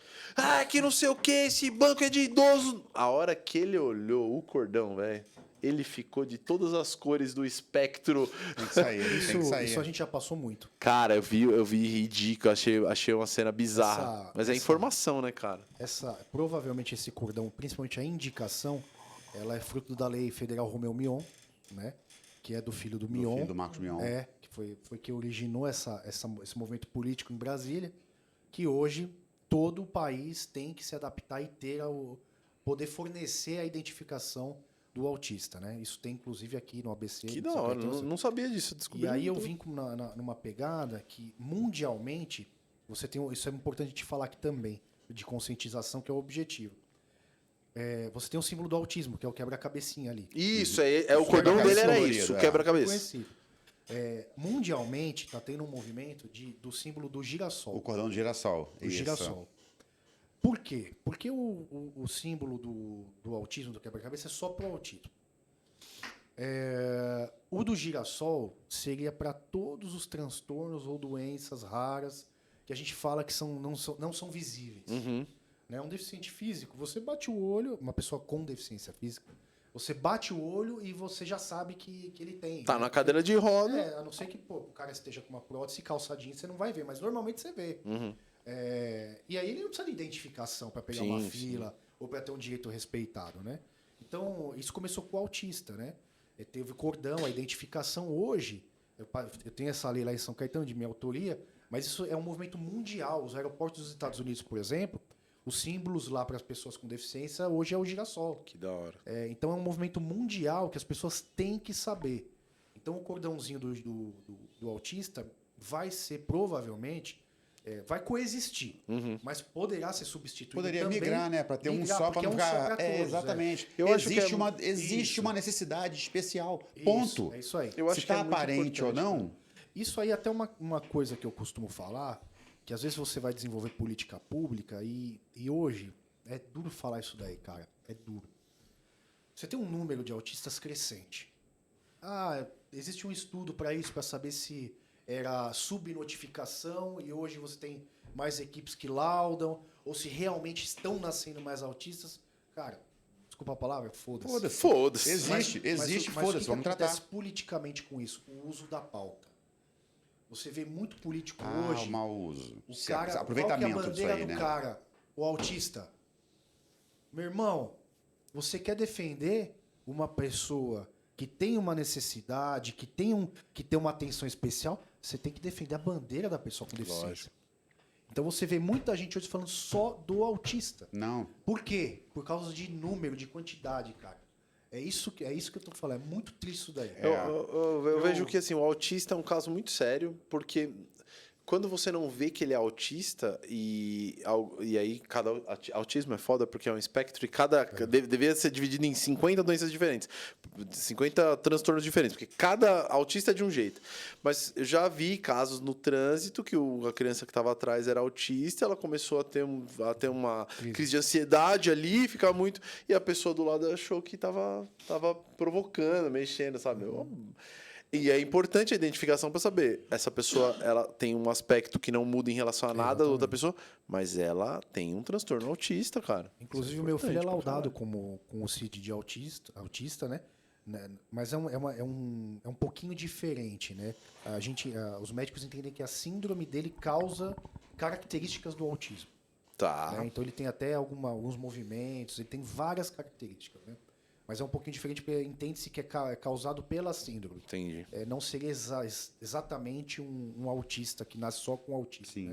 Que não sei o que, esse banco é de idoso. A hora que ele olhou o cordão, velho, ele ficou de todas as cores do espectro. Tem que sair, tem que sair. Isso a gente já passou muito. Cara, eu vi ridículo, achei uma cena bizarra. Mas é informação, né, cara? Provavelmente esse cordão, principalmente a indicação, ela é fruto da lei federal Romeu Mion, né? Que é do filho do Mion. Filho do Marcos Mion. Que foi que originou esse movimento político em Brasília, que hoje todo o país tem que se adaptar e poder fornecer a identificação do autista, né? Isso tem, inclusive, aqui no ABC. Que da hora, não sabia disso. E aí eu vim numa pegada que, mundialmente, isso é importante te falar aqui também, de conscientização, que é o objetivo. Você tem o símbolo do autismo, que é o quebra-cabecinha ali. Isso, o cordão dele era isso, o quebra-cabeça. Conhecido. Mundialmente está tendo um movimento do símbolo do girassol. O cordão de girassol. O girassol. Por quê? Porque o símbolo do autismo, do quebra-cabeça, é só para o autismo. O do girassol seria para todos os transtornos ou doenças raras que a gente fala que não são visíveis. Né? Um deficiente físico, você bate o olho, uma pessoa com deficiência física, você bate o olho e você já sabe que ele tem. Tá na cadeira de roda. A não ser que o cara esteja com uma prótese calçadinha, você não vai ver, mas normalmente você vê. E aí ele não precisa de identificação para pegar uma fila ou para ter um direito respeitado, né? Então, isso começou com o autista, né? Teve o cordão, a identificação. Hoje, eu tenho essa lei lá em São Caetano, de minha autoria, mas isso é um movimento mundial. Os aeroportos dos Estados Unidos, por exemplo, os símbolos lá para as pessoas com deficiência hoje é o girassol. Que da hora. Então é um movimento mundial que as pessoas têm que saber. Então o cordãozinho do autista vai ser provavelmente... vai coexistir, mas poderá ser substituído. Poderia também, migrar, né? Para ter um só, para não ficar... exatamente. Eu acho que existe uma necessidade especial. Ponto. É isso aí. Eu acho Se que é está muito aparente ou importante, não... Isso aí é até uma coisa que eu costumo falar, que às vezes você vai desenvolver política pública e hoje é duro falar isso daí, cara. É duro. Você tem um número de autistas crescente. Existe um estudo para isso, para saber se era subnotificação e hoje você tem mais equipes que laudam, ou se realmente estão nascendo mais autistas, cara, desculpa a palavra, foda-se. Foda-se. Existe, foda-se, o que vamos que tratar. acontece politicamente com isso? O uso da pauta. Você vê muito político Ah, hoje. o mau uso. O cara, Aproveitamento qual que é a disso bandeira aí, do né? cara? O autista. Meu irmão, você quer defender uma pessoa que tem uma necessidade, que tem uma atenção especial, você tem que defender a bandeira da pessoa com deficiência. Lógico. Então você vê muita gente hoje falando só do autista. Não. Por quê? Por causa de número, de quantidade, cara. É isso que eu tô falando. É muito triste isso daí. Eu vejo que assim, o autista é um caso muito sério, porque quando você não vê que ele é autista, e aí cada autismo é foda porque é um espectro e deveria ser dividido em 50 doenças diferentes, 50 transtornos diferentes, porque cada autista é de um jeito. Mas eu já vi casos no trânsito que a criança que estava atrás era autista, ela começou a ter uma crise de ansiedade ali, ficar muito, e a pessoa do lado achou que tava provocando, mexendo, sabe? E é importante a identificação para saber. Essa pessoa, ela tem um aspecto que não muda em relação a nada da outra pessoa, mas ela tem um transtorno autista, cara. Inclusive, o meu filho é laudado com o CID de autista, né? Mas é um pouquinho diferente, né? Os médicos entendem que a síndrome dele causa características do autismo. Tá. Né? Então, ele tem até alguns movimentos, ele tem várias características, né? Mas é um pouquinho diferente porque entende-se que é causado pela síndrome. Entendi. Não seria exatamente um autista que nasce só com autismo. Sim.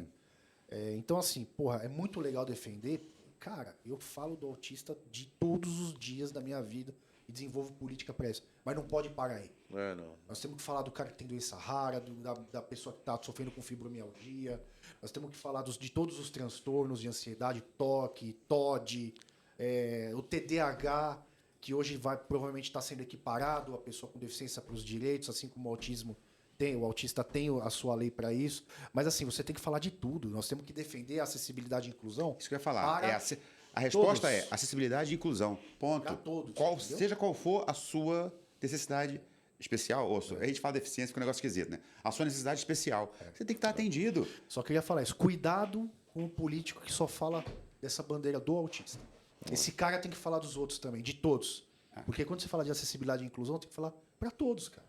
Né? Então, assim, porra, é muito legal defender. Cara, eu falo do autista de todos os dias da minha vida e desenvolvo política para isso. Mas não pode parar aí. Não. Nós temos que falar do cara que tem doença rara, da pessoa que está sofrendo com fibromialgia. Nós temos que falar de todos os transtornos de ansiedade, TOC, TOD, o TDAH, que hoje vai provavelmente estar sendo equiparado a pessoa com deficiência para os direitos, assim como o autismo tem, o autista tem a sua lei para isso. Mas assim, você tem que falar de tudo. Nós temos que defender a acessibilidade e inclusão. Isso que eu ia falar. Para A resposta todos. é acessibilidade e inclusão. Ponto. Para todos, entendeu? Seja qual for a sua necessidade especial, ou a gente fala deficiência que é um negócio esquisito, né? A sua necessidade especial. Você tem que estar atendido. Só queria falar isso. Cuidado com o político que só fala dessa bandeira do autista. Esse cara tem que falar dos outros também, de todos. Porque quando você fala de acessibilidade e inclusão, tem que falar para todos, cara.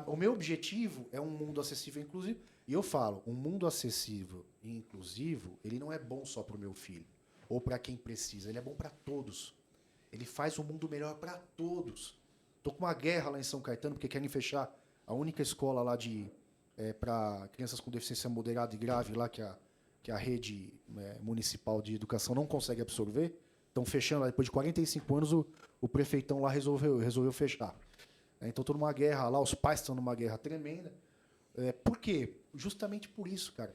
O meu objetivo é um mundo acessível e inclusivo. E eu falo, um mundo acessível e inclusivo, ele não é bom só para o meu filho ou para quem precisa. Ele é bom para todos. Ele faz um mundo melhor para todos. Tô com uma guerra lá em São Caetano porque querem fechar a única escola lá para crianças com deficiência moderada e grave lá que a rede municipal de educação não consegue absorver. Estão fechando, depois de 45 anos, o prefeitão lá resolveu fechar. Então, estou numa guerra lá, os pais estão numa guerra tremenda. Por quê? Justamente por isso, cara.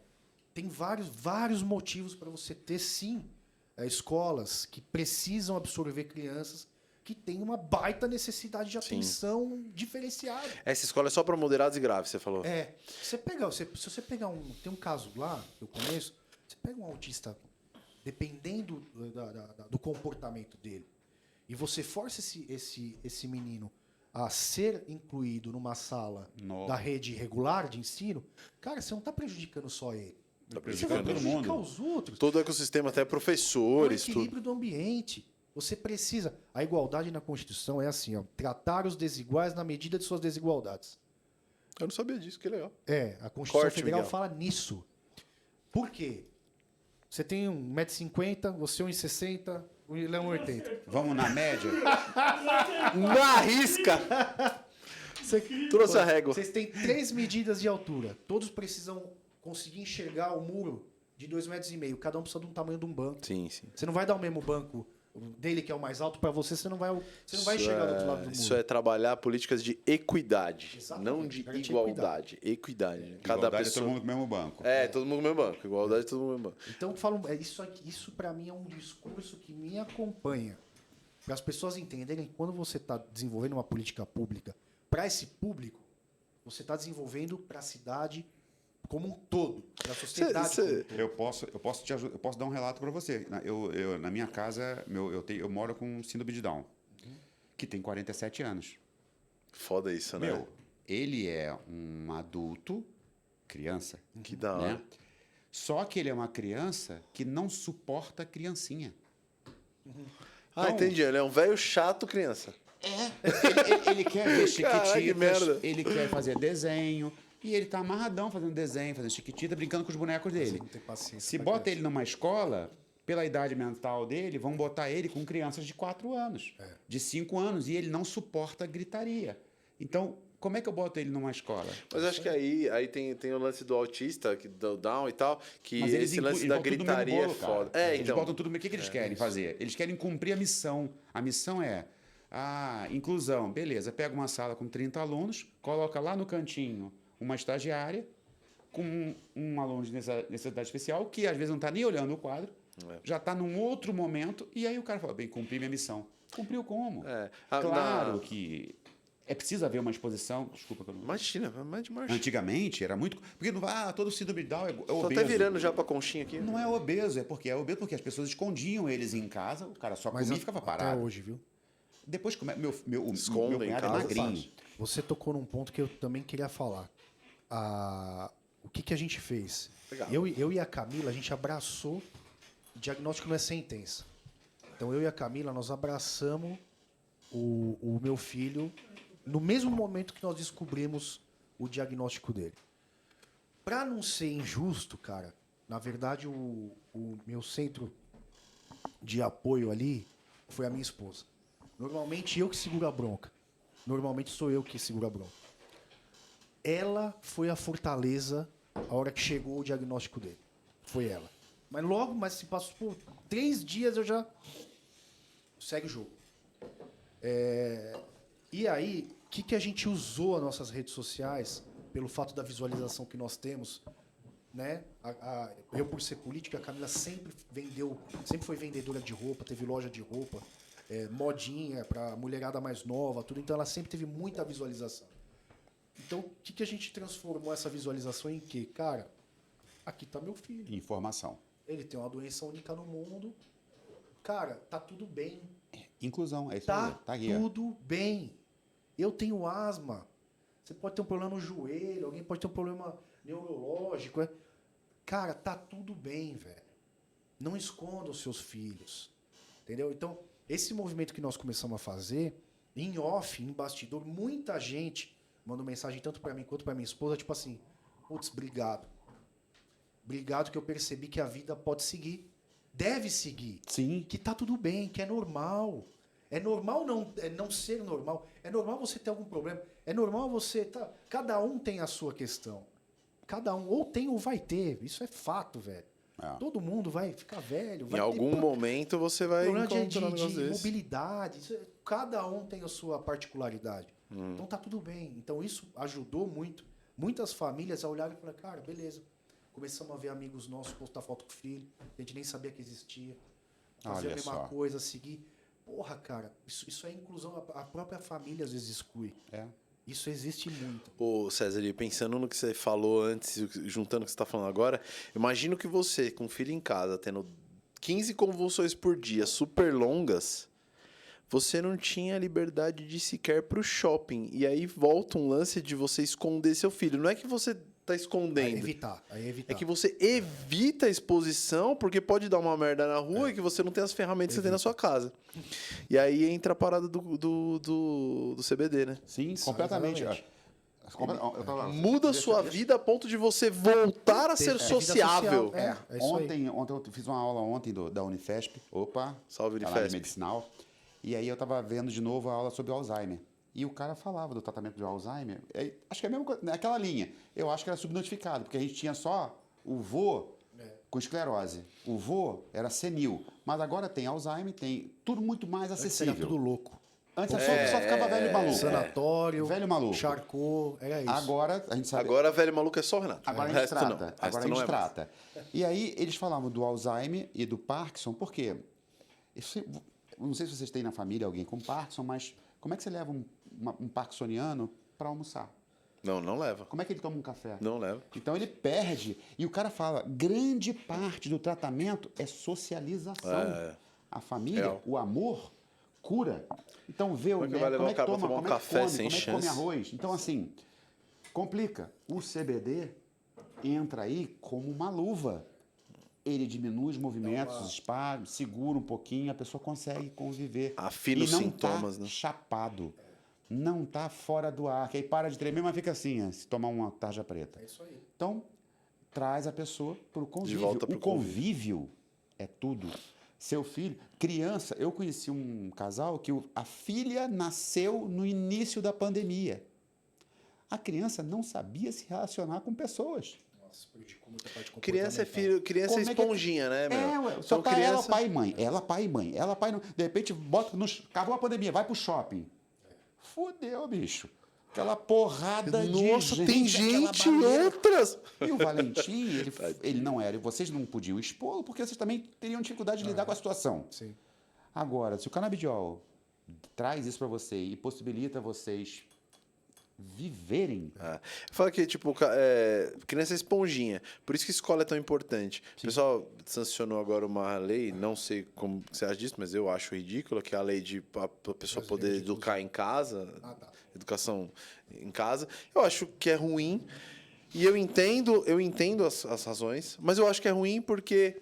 Tem vários motivos para você ter, sim, escolas que precisam absorver crianças que têm uma baita necessidade de atenção diferenciada. Essa escola é só para moderados e graves, você falou? Se você pegar tem um caso lá, que eu conheço, você pega um autista, dependendo do comportamento dele, e você força esse menino a ser incluído numa sala da rede regular de ensino, cara, você não está prejudicando só ele. Está Você vai prejudicando todo prejudicar mundo. os outros. Todo o ecossistema, até professores, O equilíbrio do ambiente. Você precisa. A igualdade na Constituição é assim, ó, tratar os desiguais na medida de suas desigualdades. Eu não sabia disso, que legal. A Constituição Corte, Federal Miguel. fala nisso. Por quê? Você tem 1,50 m, você 1,60 m, o Leão 1,80 m. Vamos na média? Na risca! Trouxe a régua. Vocês têm 3 medidas de altura. Todos precisam conseguir enxergar o muro de 2,5 m. Cada um precisa de um tamanho de um banco. Sim. Você não vai dar o mesmo banco dele, que é o mais alto, para você não vai enxergar do outro lado do muro. Isso é trabalhar políticas de equidade, Exatamente, não de garantir igualdade. Equidade. Cada Igualdade pessoa... é todo mundo no mesmo banco. todo mundo no mesmo banco. Igualdade, todo mundo no mesmo banco. Então, isso para mim é um discurso que me acompanha. Para as pessoas entenderem que quando você está desenvolvendo uma política pública para esse público, você está desenvolvendo para a cidade como um todo, para a sociedade. Como um todo. Eu posso dar um relato para você. Na minha casa, eu moro com um síndrome de Down, que tem 47 anos. Foda isso, né? Ele é um adulto, criança, Que da hora. né? Só que ele é uma criança que não suporta a criancinha. Ah, entendi. Ele é um velho chato criança. Ele quer ver Caralho, que merda. chiquititas, ele quer fazer desenho, e ele tá amarradão fazendo desenho, fazendo chiquitita, brincando com os bonecos dele. Não tem paciência. Se pra bota criança. ele numa escola, pela idade mental dele, vão botar ele com crianças de 4 anos, de 5 anos, e ele não suporta a gritaria. Então, como é que eu boto ele numa escola? Mas acho que aí tem o lance do autista, do Down e tal, que Mas eles esse lance eles da botam tudo no mesmo gritaria bolo, é cara. foda. Eles Então. botam tudo no... O que eles querem fazer? Eles querem cumprir a missão. A missão é inclusão. Beleza, pega uma sala com 30 alunos, coloca lá no cantinho uma estagiária com um aluno de necessidade especial que às vezes não está nem olhando o quadro, já está num outro momento, e aí o cara fala, bem, cumpri minha missão. Cumpriu como? Claro que é preciso haver uma exposição. Desculpa que eu não... Imagina, mais de marcha. Antigamente era muito... Porque não todo síndrome de Down é Tô obeso. até virando já pra conchinha aqui. Não é obeso, é obeso porque as pessoas escondiam eles em casa, o cara só Mas comia e ficava até parado. hoje, viu? Depois, meu Escondem cunhado em é casa, magrinho. Você tocou num ponto que eu também queria falar. O que a gente fez? Legal. Eu e a Camila, a gente abraçou. O diagnóstico não é sentença. Então eu e a Camila, nós abraçamos o meu filho no mesmo momento que nós descobrimos o diagnóstico dele. Pra não ser injusto, cara, na verdade o meu centro de apoio ali foi a minha esposa. Normalmente eu que seguro a bronca. Normalmente sou eu que seguro a bronca. Ela foi a fortaleza a hora que chegou o diagnóstico dele. Foi ela. Mas se passou por 3 dias eu já... Segue o jogo. E aí, o que a gente usou as nossas redes sociais, pelo fato da visualização que nós temos, né? Eu, por ser política, a Camila sempre foi vendedora de roupa, teve loja de roupa, modinha para mulherada mais nova, tudo. Então ela sempre teve muita visualização. Então, o que a gente transformou essa visualização em quê? Cara, aqui tá meu filho. Informação. Ele tem uma doença única no mundo. Cara, tá tudo bem. Inclusão, é isso aí. Tá aqui. Tudo bem. Eu tenho asma. Você pode ter um problema no joelho, alguém pode ter um problema neurológico. Cara, tá tudo bem, velho. Não esconda os seus filhos. Entendeu? Então, esse movimento que nós começamos a fazer, em off, em bastidor, muita gente mandou mensagem tanto para mim quanto para minha esposa, tipo assim, putz, obrigado. Obrigado que eu percebi que a vida pode seguir. Deve seguir. Sim. Que tá tudo bem, que é normal. É normal não ser normal. É normal você ter algum problema. É normal você... Cada um tem a sua questão. Cada um. Ou tem ou vai ter. Isso é fato, velho. Todo mundo vai ficar velho. Vai Em algum momento você vai problema encontrar um negócio de desse. mobilidade. Cada um tem a sua particularidade. Então tá tudo bem. Então isso ajudou muito. Muitas famílias a olharem e falar, cara, beleza. Começamos a ver amigos nossos postar foto com o filho. A gente nem sabia que existia. Fazer a mesma coisa, seguir. Porra, cara, isso é inclusão. A própria família às vezes exclui. Isso existe muito. Ô, César, e pensando no que você falou antes, juntando o que você está falando agora, imagino que você, com filho em casa, tendo 15 convulsões por dia, super longas, você não tinha liberdade de sequer ir pro shopping. E aí volta um lance de você esconder seu filho. Não é que você tá escondendo. Aí evitar. É que você evita a exposição, porque pode dar uma merda na rua e que você não tem as ferramentas que você tem na sua casa. E aí entra a parada do CBD, né? Sim, completamente. Muda a sua vida a ponto de você voltar a ser sociável. Ontem eu fiz uma aula da Unifesp. Opa, salve Unifesp. Unifesp. Medicinal. E aí eu estava vendo de novo a aula sobre Alzheimer. E o cara falava do tratamento de Alzheimer. Acho que é a mesma coisa, naquela linha. Eu acho que era subnotificado, porque a gente tinha só o vô com esclerose. O vô era senil. Mas agora tem Alzheimer, tem tudo muito mais acessível. Era tudo louco. Antes só ficava velho maluco. Sanatório, velho maluco. Charcot, era isso. Agora a gente sabe. Agora velho maluco é só o Renato. Agora a gente trata. Agora a gente trata. E aí eles falavam do Alzheimer e do Parkinson, por quê? Não sei se vocês têm na família alguém com Parkinson, mas como é que você leva um parkinsoniano para almoçar? Não leva. Como é que ele toma um café? Não leva. Então ele perde. E o cara fala, grande parte do tratamento é socialização. A família, o amor, cura. Então vê o médico, como é que toma, como é que come, como é que come arroz. Então assim, complica. O CBD entra aí como uma luva. Ele diminui os movimentos, os espasmos, segura um pouquinho, a pessoa consegue conviver. Afina e os não sintomas, tá né? chapado. Não tá fora do ar. Que aí para de tremer, mas fica assim, se tomar uma tarja preta. É isso aí. Então, traz a pessoa para o convívio. volta pro O convívio é tudo. Seu filho, criança, eu conheci um casal que a filha nasceu no início da pandemia. A criança não sabia se relacionar com pessoas. Nossa, prejudicou muita parte Criança é comportamental. criança é Como é que- esponjinha, né, meu? Ué, só Então, tá ela, pai e mãe. Ela, pai e mãe. Ela, pai e mãe. De repente, bota acabou a pandemia, vai pro shopping. Fudeu, bicho. Aquela porrada de Nossa, gente. tem aquela gente barreira. outras. E o Valentim, ele não era. E vocês não podiam expô-lo, porque vocês também teriam dificuldade de lidar com a situação. Sim. Agora, se o canabidiol traz isso para você e possibilita vocês viverem. Fala que, tipo, criança é esponjinha. Por isso que escola é tão importante. O pessoal sancionou agora uma lei, não sei como você acha disso, mas eu acho ridícula, que é a lei de a pessoa poder educar em casa, educação em casa. Eu acho que é ruim. E eu entendo as razões, mas eu acho que é ruim porque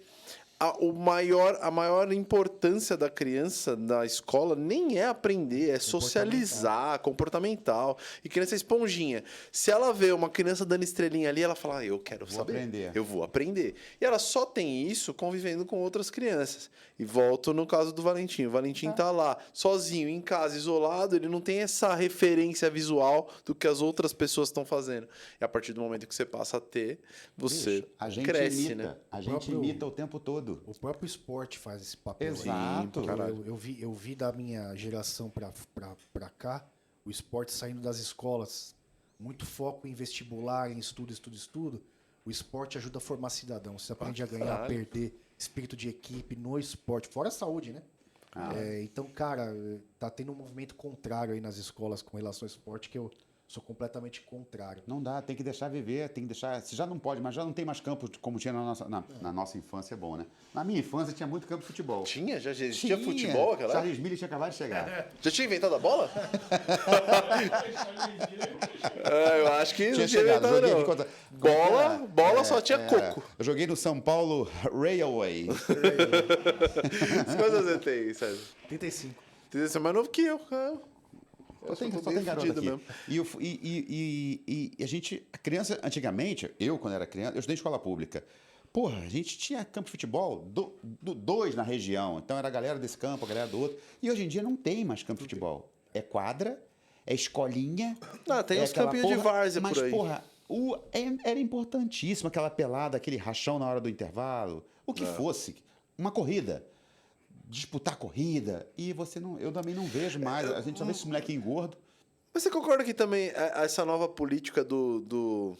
a maior importância da criança na escola nem é aprender, é socializar, comportamental. E criança é esponjinha. Se ela vê uma criança dando estrelinha ali, ela fala, eu quero saber. Aprender. Eu vou aprender. E ela só tem isso convivendo com outras crianças. E volto no caso do Valentim. O Valentim tá lá, sozinho, em casa, isolado, ele não tem essa referência visual do que as outras pessoas estão fazendo. E a partir do momento que você passa a ter, você Bicho, a gente cresce, imita. né? A gente próprio- imita o tempo todo. O próprio esporte faz esse papel. Exato. Aí. Eu vi da minha geração pra cá, o esporte saindo das escolas, muito foco em vestibular, em estudo. O esporte ajuda a formar cidadão. Você aprende a ganhar, a perder, espírito de equipe no esporte, fora a saúde, né? Então, cara, tá tendo um movimento contrário aí nas escolas com relação ao esporte que eu sou completamente contrário. Não dá, tem que deixar viver, tem que deixar. Se já não pode, mas já não tem mais campo como tinha na nossa infância, é bom, né? Na minha infância tinha muito campo de futebol. Tinha? Já existia futebol aquela época? Charles Miller tinha acabado de chegar. Já tinha inventado a bola? Eu acho que Tinha não tinha chegado, inventado, joguei não. de conta. Bola só tinha coco. Eu joguei no São Paulo Railway. Quantas você tem, César? 35. Você é mais novo que eu, cara. Só tem bem garoto fudido aqui. mesmo. E a criança, antigamente, eu quando era criança, eu estudei em escola pública. Porra, a gente tinha campo de futebol, dois na região. Então era a galera desse campo, a galera do outro. E hoje em dia não tem mais campo de futebol. É quadra, é escolinha. Tem é os aquela campinhos de várzea mas, por aí. Porra, era importantíssimo aquela pelada, aquele rachão na hora do intervalo. O que fosse. Uma corrida. Disputar corrida. E você não. Eu também não vejo mais. A gente só vê esse moleque gordo. Mas você concorda que também essa nova política do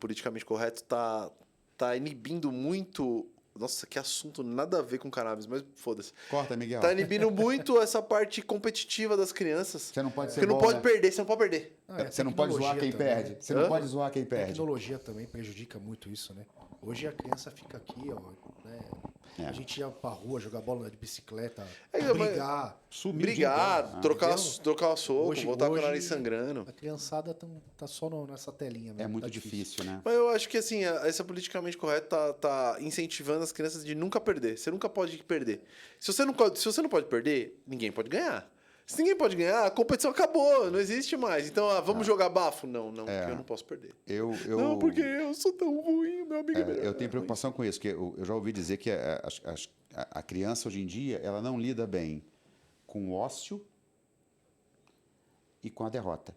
politicamente correto tá inibindo muito... Nossa, que assunto nada a ver com cannabis, mas foda-se. Corta, Miguel. Tá inibindo muito essa parte competitiva das crianças. Você não pode ser Porque não bom, pode né? perder, você não pode perder. Você não pode zoar quem perde. Você não pode zoar quem A perde. tecnologia também prejudica muito isso, né? Hoje a criança fica aqui, ó, né? A gente ia pra rua jogar bola de bicicleta, brigar. Sumiu Brigar, de trocar soco, Hoje- voltar com o hoje- nariz sangrando. A criançada tá só nessa telinha mesmo. É muito tá difícil, né? Mas eu acho que assim, essa politicamente correta tá incentivando as crianças de nunca perder. Você nunca pode perder. Se você não pode perder, ninguém pode ganhar. Se ninguém pode ganhar, a competição acabou, não existe mais. Então, vamos jogar bafo? Não, porque eu não posso perder. Não, porque eu sou tão ruim, meu amigo. Eu tenho preocupação com isso, porque eu já ouvi dizer que a criança hoje em dia ela não lida bem com o ócio e com a derrota.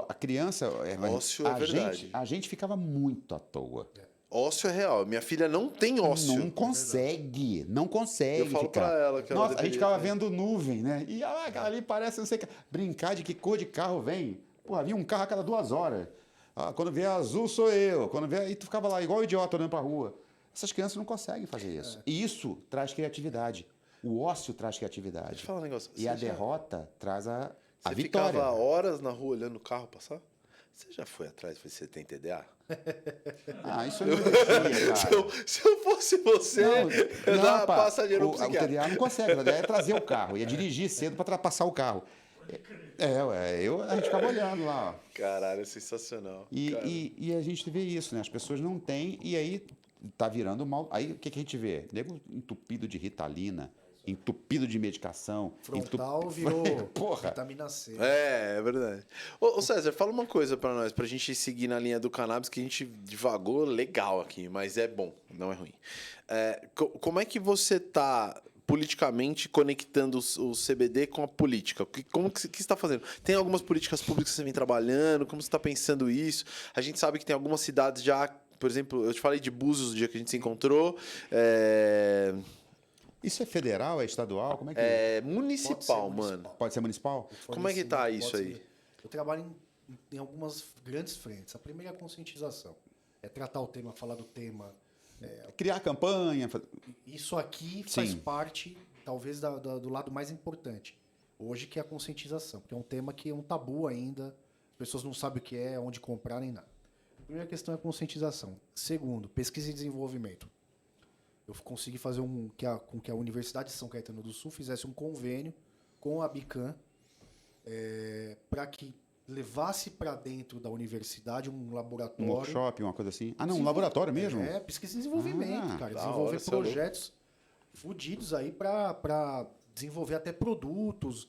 A criança. Ócio é verdade. A gente ficava muito à toa. Ócio é real. Minha filha não tem ócio. Não consegue, não consegue. Eu falo ficar. pra ela que ela Nossa, a gente deveria ficava ter. vendo nuvem, né? E aquela ali parece, não sei o que. Brincar de que cor de carro vem. Pô, havia um carro a cada 2 horas. Quando vier azul sou eu. Quando vier. E tu ficava lá igual idiota olhando pra rua. Essas crianças não conseguem fazer isso. E isso traz criatividade. O ócio traz criatividade. Deixa eu falar um negócio. E a derrota traz a Você vitória. ficava horas na rua olhando o carro passar? Você já foi atrás e você tem TDA? Isso eu não deixia, cara. Se eu fosse você, eu dava pá, passageiro no o psiquiatra. TDA não consegue, o TDA é trazer o carro, ia dirigir cedo para ultrapassar o carro. A gente ficava olhando lá, ó. Caralho, é sensacional. E a gente vê isso, né? As pessoas não têm, e aí tá virando mal. Aí o que a gente vê? Nego entupido de Ritalina, entupido de medicação. Frontal virou Porra. vitamina C. É verdade. Ô César, fala uma coisa pra nós, pra gente seguir na linha do cannabis, que a gente divagou legal aqui, mas é bom, não é ruim. Como é que você tá politicamente conectando o CBD com a política? Como que você está fazendo? Tem algumas políticas públicas que você vem trabalhando? Como você está pensando isso? A gente sabe que tem algumas cidades já, por exemplo, eu te falei de Búzios o dia que a gente se encontrou. Isso é federal, é estadual? Como é que É municipal, Pode ser mano. municipal. Pode ser municipal? Como é que tá Pode isso ser. aí? Eu trabalho em algumas grandes frentes. A primeira é a conscientização. É tratar o tema, falar do tema. Criar campanha. Isso aqui faz Sim. parte, talvez, do lado mais importante. Hoje, que é a conscientização. Porque é um tema que é um tabu ainda. As pessoas não sabem o que é, onde comprar, nem nada. A primeira questão é a conscientização. Segundo, pesquisa e desenvolvimento. Eu consegui fazer com que a Universidade de São Caetano do Sul fizesse um convênio com a Bican para que levasse para dentro da universidade um laboratório. Um workshop, uma coisa assim. Ah, não, um laboratório mesmo? Pesquisa e desenvolvimento, cara. Desenvolver projetos fodidos aí para desenvolver até produtos,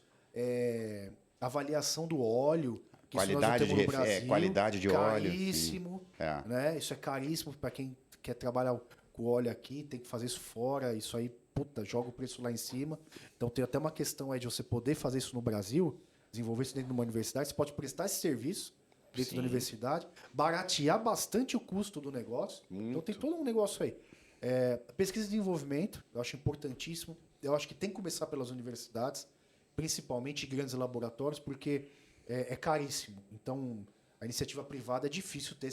avaliação do óleo. Que Qualidade isso nós não temos no Brasil, qualidade de óleo. Caríssimo. Sim. Né? Isso é caríssimo para quem quer trabalhar com óleo aqui, tem que fazer isso fora. Isso aí, puta, joga o preço lá em cima. Então tem até uma questão aí de você poder fazer isso no Brasil, desenvolver isso dentro de uma universidade. Você pode prestar esse serviço dentro da universidade, baratear bastante o custo do negócio. Então tem todo um negócio aí. Pesquisa e desenvolvimento, eu acho importantíssimo. Eu acho que tem que começar pelas universidades, principalmente grandes laboratórios, porque é caríssimo. Então, a iniciativa privada é difícil ter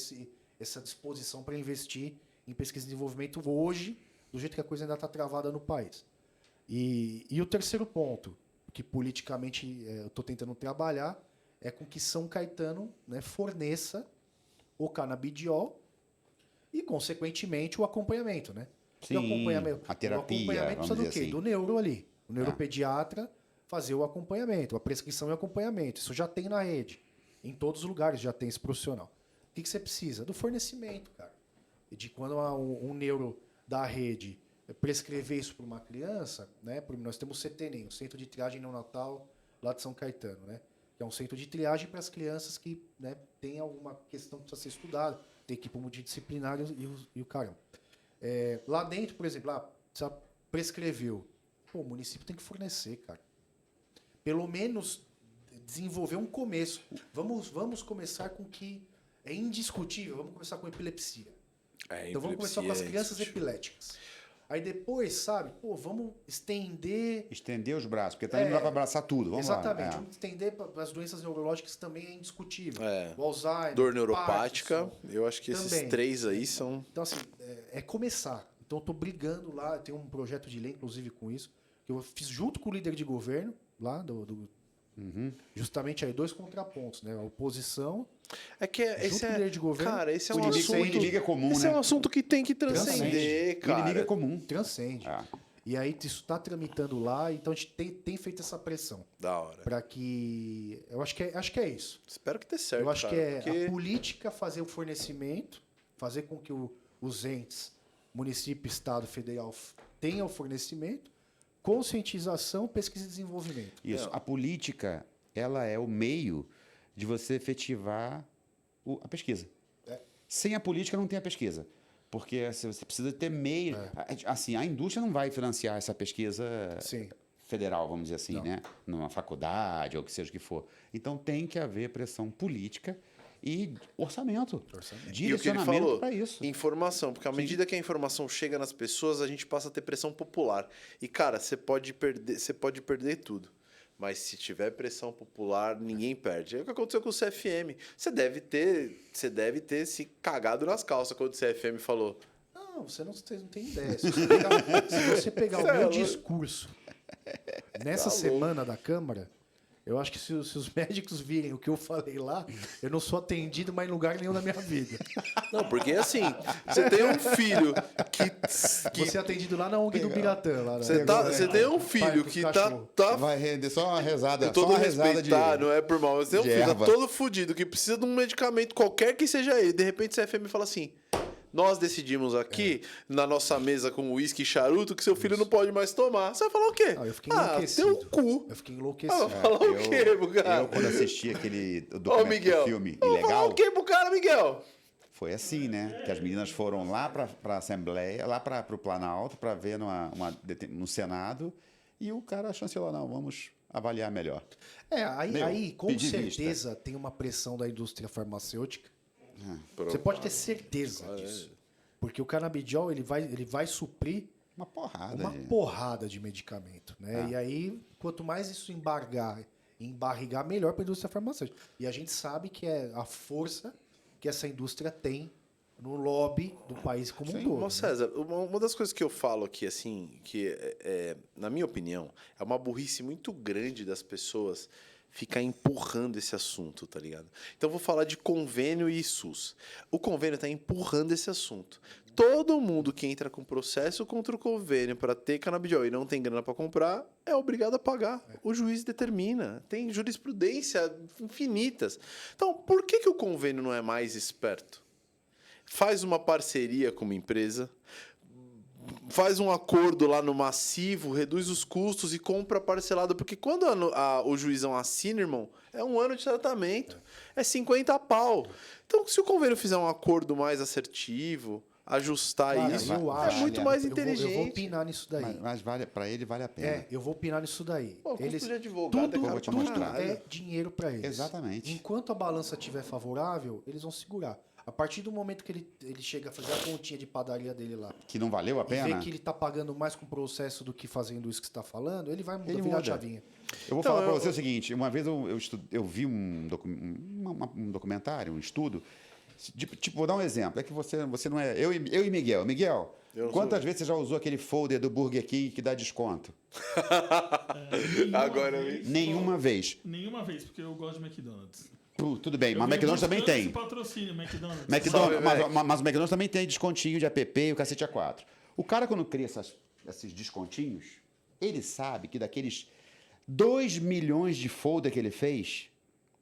essa disposição para investir em pesquisa e desenvolvimento hoje, do jeito que a coisa ainda está travada no país. E o terceiro ponto, que politicamente eu estou tentando trabalhar, é com que São Caetano, né, forneça o canabidiol e, consequentemente, o acompanhamento. Né? Sim, o acompanhamento, a terapia, o acompanhamento vamos precisa do dizer quê? assim. Do neuro ali. O neuropediatra fazer o acompanhamento, a prescrição e o acompanhamento. Isso já tem na rede. Em todos os lugares já tem esse profissional. O que você precisa? Do fornecimento, cara. E de quando um neuro da rede prescrever isso para uma criança, né? Nós temos o CTNEM, o Centro de Triagem Neonatal lá de São Caetano, né? Que é um centro de triagem para as crianças que, né, têm alguma questão que precisa ser estudada, tem equipe multidisciplinar e o caramba. Lá dentro, por exemplo, você prescreveu. Pô, o município tem que fornecer, cara. Pelo menos desenvolver um começo. Vamos começar com o que é indiscutível. Vamos começar com epilepsia. Então vamos começar com as crianças epiléticas. Aí depois, sabe, vamos estender... Estender os braços, porque também não dá para abraçar tudo. Vamos exatamente, lá. vamos estender para as doenças neurológicas também é indiscutível. É. O Alzheimer, Dor neuropática, Parkinson, eu acho que esses também. três aí são... Então, assim, é começar. Então, eu estou brigando lá, eu tenho um projeto de lei, inclusive, com isso, que eu fiz junto com o líder de governo, lá, justamente aí, 2 contrapontos, né? A oposição... É que junto com o líder de governo, cara, esse é O um assunto... inimigo é comum, esse né? é um assunto que tem que transcender, O cara. inimigo é comum. transcende. E aí, isso está tramitando lá, então a gente tem feito essa pressão. Da hora. Para que... Eu acho que é isso. Espero que dê certo, Eu acho cara, que é porque- a política fazer o fornecimento, fazer com que os entes, município, estado, federal, tenham o fornecimento, conscientização, pesquisa e desenvolvimento. Isso. A política, ela é o meio de você efetivar a pesquisa. Sem a política não tem a pesquisa. Porque você precisa ter meio... Assim, a indústria não vai financiar essa pesquisa Sim. federal, vamos dizer assim, Não. né? Numa faculdade ou que seja o que for. Então tem que haver pressão política e orçamento. E o que ele Direcionamento falou, para isso. informação, porque à medida que a informação chega nas pessoas, a gente passa a ter pressão popular. E, cara, você pode perder tudo. Mas se tiver pressão popular, ninguém perde. É o que aconteceu com o CFM. Você deve ter se cagado nas calças quando o CFM falou. Não, você não tem ideia. Se você pegar o meu discurso nessa semana da Câmara, Eu acho que se os médicos virem o que eu falei lá, eu não sou atendido mais em lugar nenhum da minha vida. Não, porque assim, você tem um filho que Vou ser atendido lá na ONG do Biratã. Lá, você tem um filho que tá Vai render só uma rezada. com todo só uma rezada de... respeitar, não é por mal. Você tem um de filho tá erva. todo fudido, que precisa de um medicamento, qualquer que seja ele. De repente, o CFM fala assim: nós decidimos aqui, na nossa mesa com uísque e charuto, que seu filho não pode mais tomar. Você vai falar o quê? Eu fiquei enlouquecido. Teu cu. Eu fiquei Ah, enlouquecido. vai falar o quê pro cara? Eu, quando assisti aquele Ô, Miguel. filme Vai falar Ilegal, o quê pro cara, Miguel? foi assim, né? Que as meninas foram lá para a Assembleia, lá para o Planalto, para ver no Senado, e o cara chancelou, não, vamos avaliar melhor. Aí com pedir vista. certeza tem uma pressão da indústria farmacêutica. Você pode ter certeza disso. Porque o canabidiol ele vai suprir Uma porrada. uma porrada de medicamento, né? E aí, quanto mais isso embarrigar, melhor para a indústria farmacêutica. E a gente sabe que é a força que essa indústria tem no lobby do país como um todo. Mas, César, uma das coisas que eu falo aqui, assim, que na minha opinião, é uma burrice muito grande das pessoas ficar empurrando esse assunto, tá ligado? Então, eu vou falar de convênio e SUS. O convênio está empurrando esse assunto. Todo mundo que entra com processo contra o convênio para ter canabidiol e não tem grana para comprar é obrigado a pagar. O juiz determina. Tem jurisprudência infinitas. Então, por que o convênio não é mais esperto? Faz uma parceria com uma empresa, faz um acordo lá no massivo, reduz os custos e compra parcelado. Porque quando o juizão assina, irmão, é 1 ano de tratamento. É 50 pau. Então, se o convênio fizer um acordo mais assertivo, ajustar Cara, isso, eu é acho, muito mais eu inteligente. vou opinar nisso daí. Mas para ele vale a pena. Eu vou opinar nisso daí. Pô, custo Eles, de advogado tudo é caro te pra mostrar. caralho. é dinheiro para eles. Exatamente. Enquanto a balança estiver favorável, eles vão segurar. A partir do momento que ele chega a fazer a continha de padaria dele lá Que não valeu a e pena. vê que ele tá pagando mais com o processo do que fazendo isso que você está falando, ele vai Ele virar a muda. chavinha. Eu vou falar para você o seguinte: uma vez eu vi um documentário, um estudo. Tipo, vou dar um exemplo. É que você não é. Eu e Miguel. Miguel, quantas vezes você já usou aquele folder do Burger King que dá desconto? Nenhuma vez. Nenhuma vez, porque eu gosto de McDonald's. Tudo bem, mas Eu McDonald's também buscando tem. esse patrocínio, McDonald's. McDonald's, mas o McDonald's também tem descontinho de app e o cacete A4. O cara, quando cria esses descontinhos, ele sabe que daqueles 2 milhões de folder que ele fez,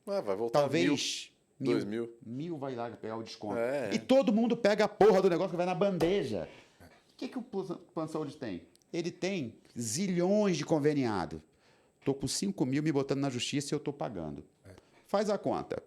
Vai voltar talvez 2 mil. mil vai lá pegar o desconto. É. E todo mundo pega a porra do negócio que vai na bandeja. O que o Plano Saúde tem? Ele tem zilhões de conveniado. Tô com 5 mil me botando na justiça e eu tô pagando. Faz a conta.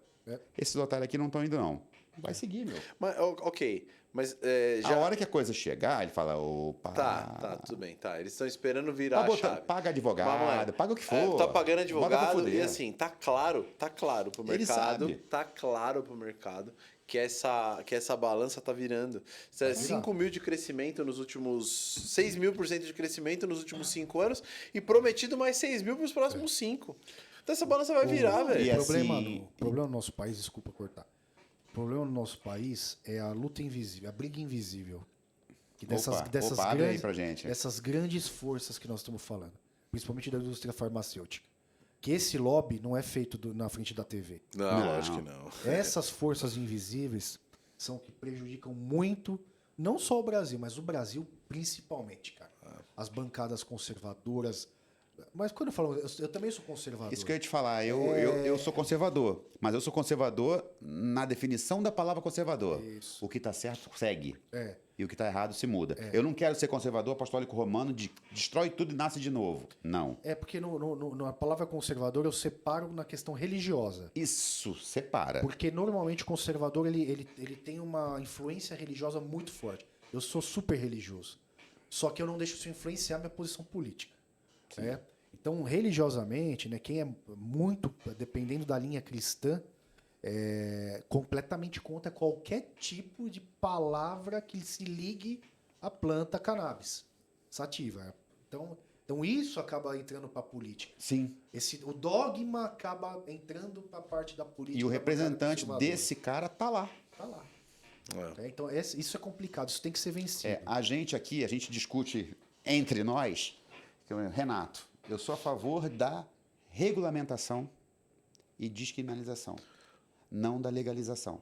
Esses otários aqui não estão indo, não. Vai seguir, meu. Mas, ok. Mas A hora que a coisa chegar, ele fala, opa... Tá, tudo bem, tá. Eles estão esperando virar Tá a botando, chave. paga advogado, paga o que for. Tá pagando Bota pra advogado fuder. e assim, tá claro pro Ele mercado. sabe. Tá claro pro mercado que essa balança tá virando. 5 mil de crescimento nos últimos... 6 mil% de crescimento nos últimos 5 anos e prometido mais 6 mil pros próximos 5. Então essa balança vai virar, velho. E O problema, assim- o problema no nosso país, desculpa cortar. O problema no nosso país é a luta invisível, a briga invisível. Que Opa, abre aí pra gente. Dessas grandes forças que nós estamos falando, principalmente da indústria farmacêutica. Que esse lobby não é feito na frente da TV. Não, lógico que não. Essas forças invisíveis são que prejudicam muito, não só o Brasil, mas o Brasil principalmente, cara. As bancadas conservadoras. Mas quando eu falo, eu também sou conservador. Isso que eu ia te falar, eu sou conservador, mas eu sou conservador na definição da palavra conservador. Isso. O que está certo, segue. É. E o que está errado, se muda. Eu não quero ser conservador apostólico romano, destrói tudo e nasce de novo. Não. É porque na palavra conservador eu separo na questão religiosa. Isso, separa. Porque normalmente o conservador ele tem uma influência religiosa muito forte. Eu sou super religioso. Só que eu não deixo isso influenciar minha posição política. É? Então, religiosamente, né, quem é muito, dependendo da linha cristã, é completamente contra qualquer tipo de palavra que se ligue à planta cannabis sativa. Então isso acaba entrando para a política. Sim. O dogma acaba entrando para a parte da política. E o da representante bancada desse cara tá lá. tá lá. Então isso é complicado, isso tem que ser vencido. A gente aqui, a gente discute entre nós, Renato, eu sou a favor da regulamentação e descriminalização, não da legalização.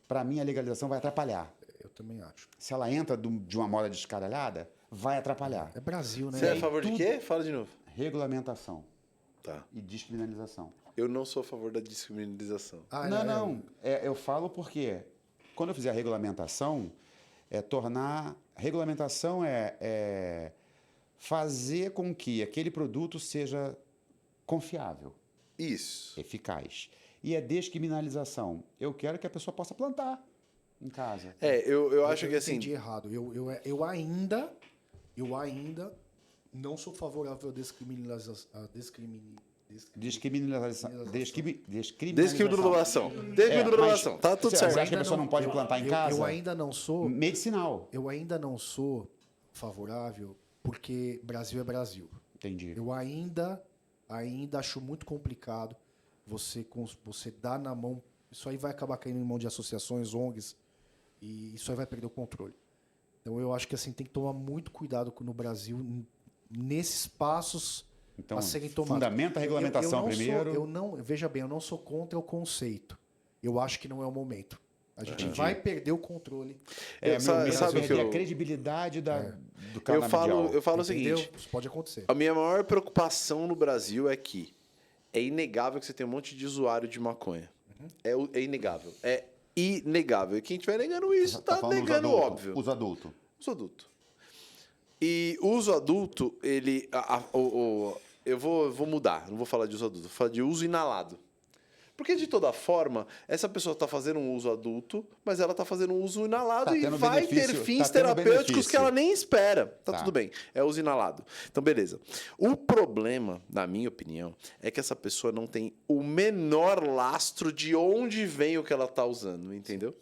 Para mim, a legalização vai atrapalhar. Eu também acho. Se ela entra de uma moda descaralhada, vai atrapalhar. É Brasil, né? Você é a favor de quê? Fala de novo. Regulamentação Tá. e descriminalização. Eu não sou a favor da descriminalização. Não. Eu falo porque quando eu fizer a regulamentação, regulamentação é fazer com que aquele produto seja confiável, Isso. eficaz. E é descriminalização. Eu quero que a pessoa possa plantar em casa. Eu acho que assim... entendi errado. Eu ainda não sou favorável à descriminalização. Descriminalização. Descriminalização. Tá tudo Você certo. acha que a pessoa não pode plantar em casa? Eu ainda não sou. Medicinal. Eu ainda não sou favorável porque Brasil é Brasil. Entendi. Eu ainda acho muito complicado você dar na mão. Isso aí vai acabar caindo em mão de associações, ONGs, e isso aí vai perder o controle. Então eu acho que assim tem que tomar muito cuidado no Brasil nesses passos Então, a serem tomados. fundamenta a regulamentação primeiro. Veja bem, eu não sou contra o conceito. Eu acho que não é o momento. A gente vai perder o controle. Sabe o que a credibilidade do canabidiol. Eu falo o Entendeu? seguinte. Isso pode acontecer. A minha maior preocupação no Brasil é que é inegável que você tem um monte de usuário de maconha. É inegável. É inegável. E quem estiver negando isso, tá falando negando óbvio. Uso adulto. Uso adulto. E o uso adulto, ele... eu vou mudar. Não vou falar de uso adulto. Vou falar de uso inalado. Porque, de toda forma, essa pessoa está fazendo um uso adulto, mas ela está fazendo um uso inalado e vai ter fins terapêuticos que ela nem espera. Tá tudo bem. É uso inalado. Então, beleza. O problema, na minha opinião, é que essa pessoa não tem o menor lastro de onde vem o que ela está usando, entendeu?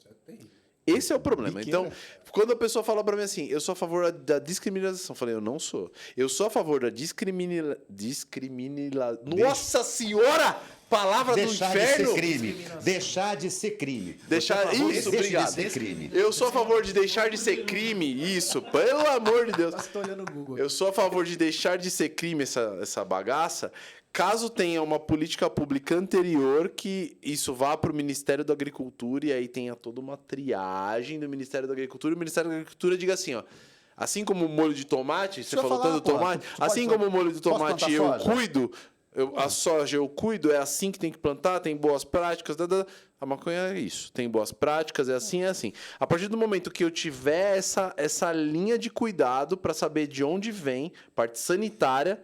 Esse é o problema. Então, quando a pessoa fala pra mim assim, eu sou a favor da descriminalização, eu falei, eu não sou. Eu sou a favor da descriminalização. Nossa Senhora! Palavra do inferno! Deixar de ser crime. Deixar de ser crime. Isso, obrigado. De ser crime. Eu sou a favor de deixar de ser crime. Isso, pelo amor de Deus. Você tá olhando o Google. Eu sou a favor de deixar de ser crime essa bagaça, caso tenha uma política pública anterior que isso vá para o Ministério da Agricultura e aí tenha toda uma triagem do Ministério da Agricultura e o Ministério da Agricultura diga assim, ó, assim como o molho de tomate, você falou tanto do tomate, assim como o molho de tomate eu cuido, a soja eu cuido, é assim que tem que plantar, tem boas práticas, a maconha é isso, tem boas práticas, é assim, é assim. A partir do momento que eu tiver essa linha de cuidado para saber de onde vem, parte sanitária,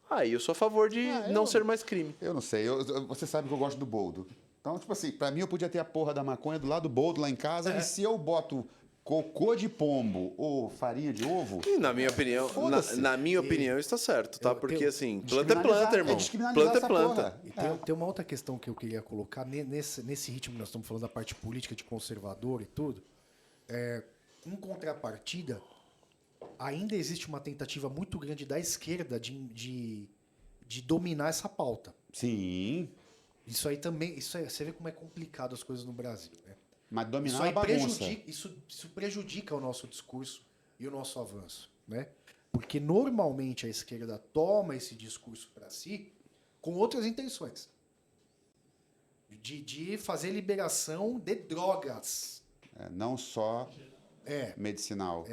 aí eu sou a favor de não ser mais crime. Eu não sei. Você sabe que eu gosto do boldo. Então, tipo assim, pra mim eu podia ter a porra da maconha do lado do boldo lá em casa. E se eu boto cocô de pombo ou farinha de ovo... E na minha opinião, na minha opinião está certo, tá? Porque assim, planta é descriminalizar- planta, irmão. descriminalizar Planta é essa planta. porra. E tem uma outra questão que eu queria colocar nesse ritmo que nós estamos falando da parte política de conservador e tudo. Em contrapartida, ainda existe uma tentativa muito grande da esquerda de dominar essa pauta. Sim, Isso aí também, você vê como é complicado as coisas no Brasil, né? mas Isso dominar aí a bagunça. isso prejudica o nosso discurso e o nosso avanço, né? Porque normalmente a esquerda toma esse discurso para si com outras intenções. De fazer liberação de drogas. Não só É. medicinal.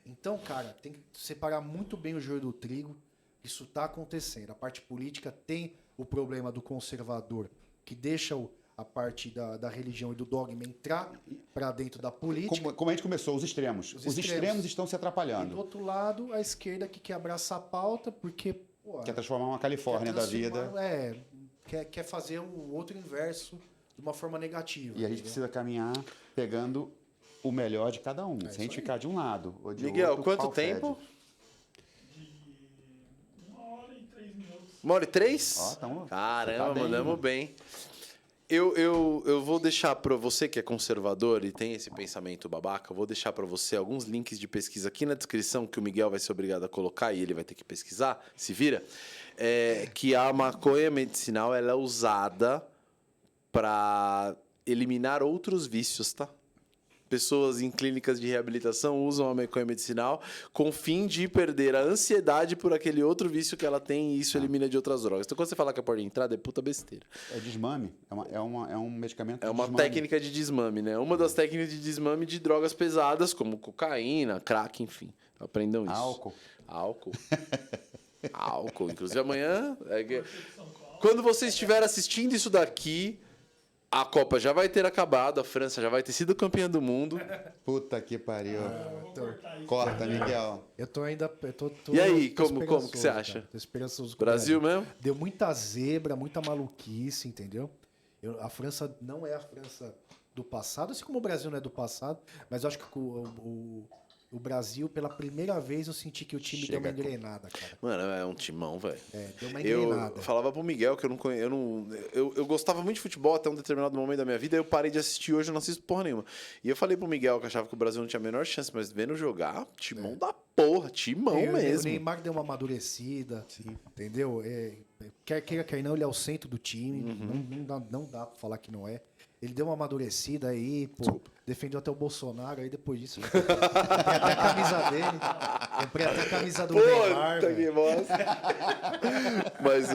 Então, cara, tem que separar muito bem o joio do trigo. Isso está acontecendo. A parte política tem o problema do conservador, que deixa a parte da religião e do dogma entrar para dentro da política. Como a gente começou, os extremos. Os extremos estão se E do atrapalhando. outro lado, a esquerda que quer abraçar a pauta, porque Quer transformar uma Califórnia da vida. Quer fazer o outro inverso de uma forma negativa. E a gente entendeu? precisa caminhar pegando o melhor de cada um. Se a gente ficar de um lado ou de Miguel, outro, quanto pau tempo? fede. De 1h03. 1h03? Ó, tamo- Caramba, tá bem, mandamos mano. bem. Eu vou deixar para você que é conservador e tem esse pensamento babaca, eu vou deixar para você alguns links de pesquisa aqui na descrição que o Miguel vai ser obrigado a colocar e ele vai ter que pesquisar, se vira, que a maconha medicinal ela é usada para eliminar outros vícios, tá? pessoas em clínicas de reabilitação usam a maconha medicinal com o fim de perder a ansiedade por aquele outro vício que ela tem e isso elimina de outras drogas. Então, quando você fala que é porta de entrada, é puta besteira. É desmame. É um medicamento É uma desmame. técnica de desmame, né? Uma das técnicas de desmame de drogas pesadas, como cocaína, crack, enfim. Aprendam isso. Álcool. Álcool. Álcool. Inclusive, amanhã... Quando você estiver assistindo isso daqui... A Copa já vai ter acabado, a França já vai ter sido campeã do mundo. Puta que pariu. Vou cortar isso. Corta, Miguel. Eu tô ainda. Tô E aí, tô como que esperançoso, você acha? cara. Tô esperançoso com o Brasil mesmo? Deu muita zebra, muita maluquice, entendeu? A França não é a França do passado, assim como o Brasil não é do passado, mas eu acho que o Brasil, pela primeira vez, eu senti que o time deu uma engrenada, cara. Mano, é um timão, velho. Deu uma engrenada. Eu falava pro Miguel que eu não conheço. Eu gostava muito de futebol até um determinado momento da minha vida, aí eu parei de assistir hoje, eu não assisto porra nenhuma. E eu falei pro Miguel que achava que o Brasil não tinha a menor chance, mas vendo jogar, timão da porra, timão O mesmo. Neymar deu uma amadurecida, entendeu? Quer não, ele é o centro do time. Não dá pra falar que não é. Ele deu uma amadurecida aí, pô, defendeu até o Bolsonaro, aí depois disso. Comprei até a camisa dele. Comprei até a camisa do Neymar. Puta que bosta. Mas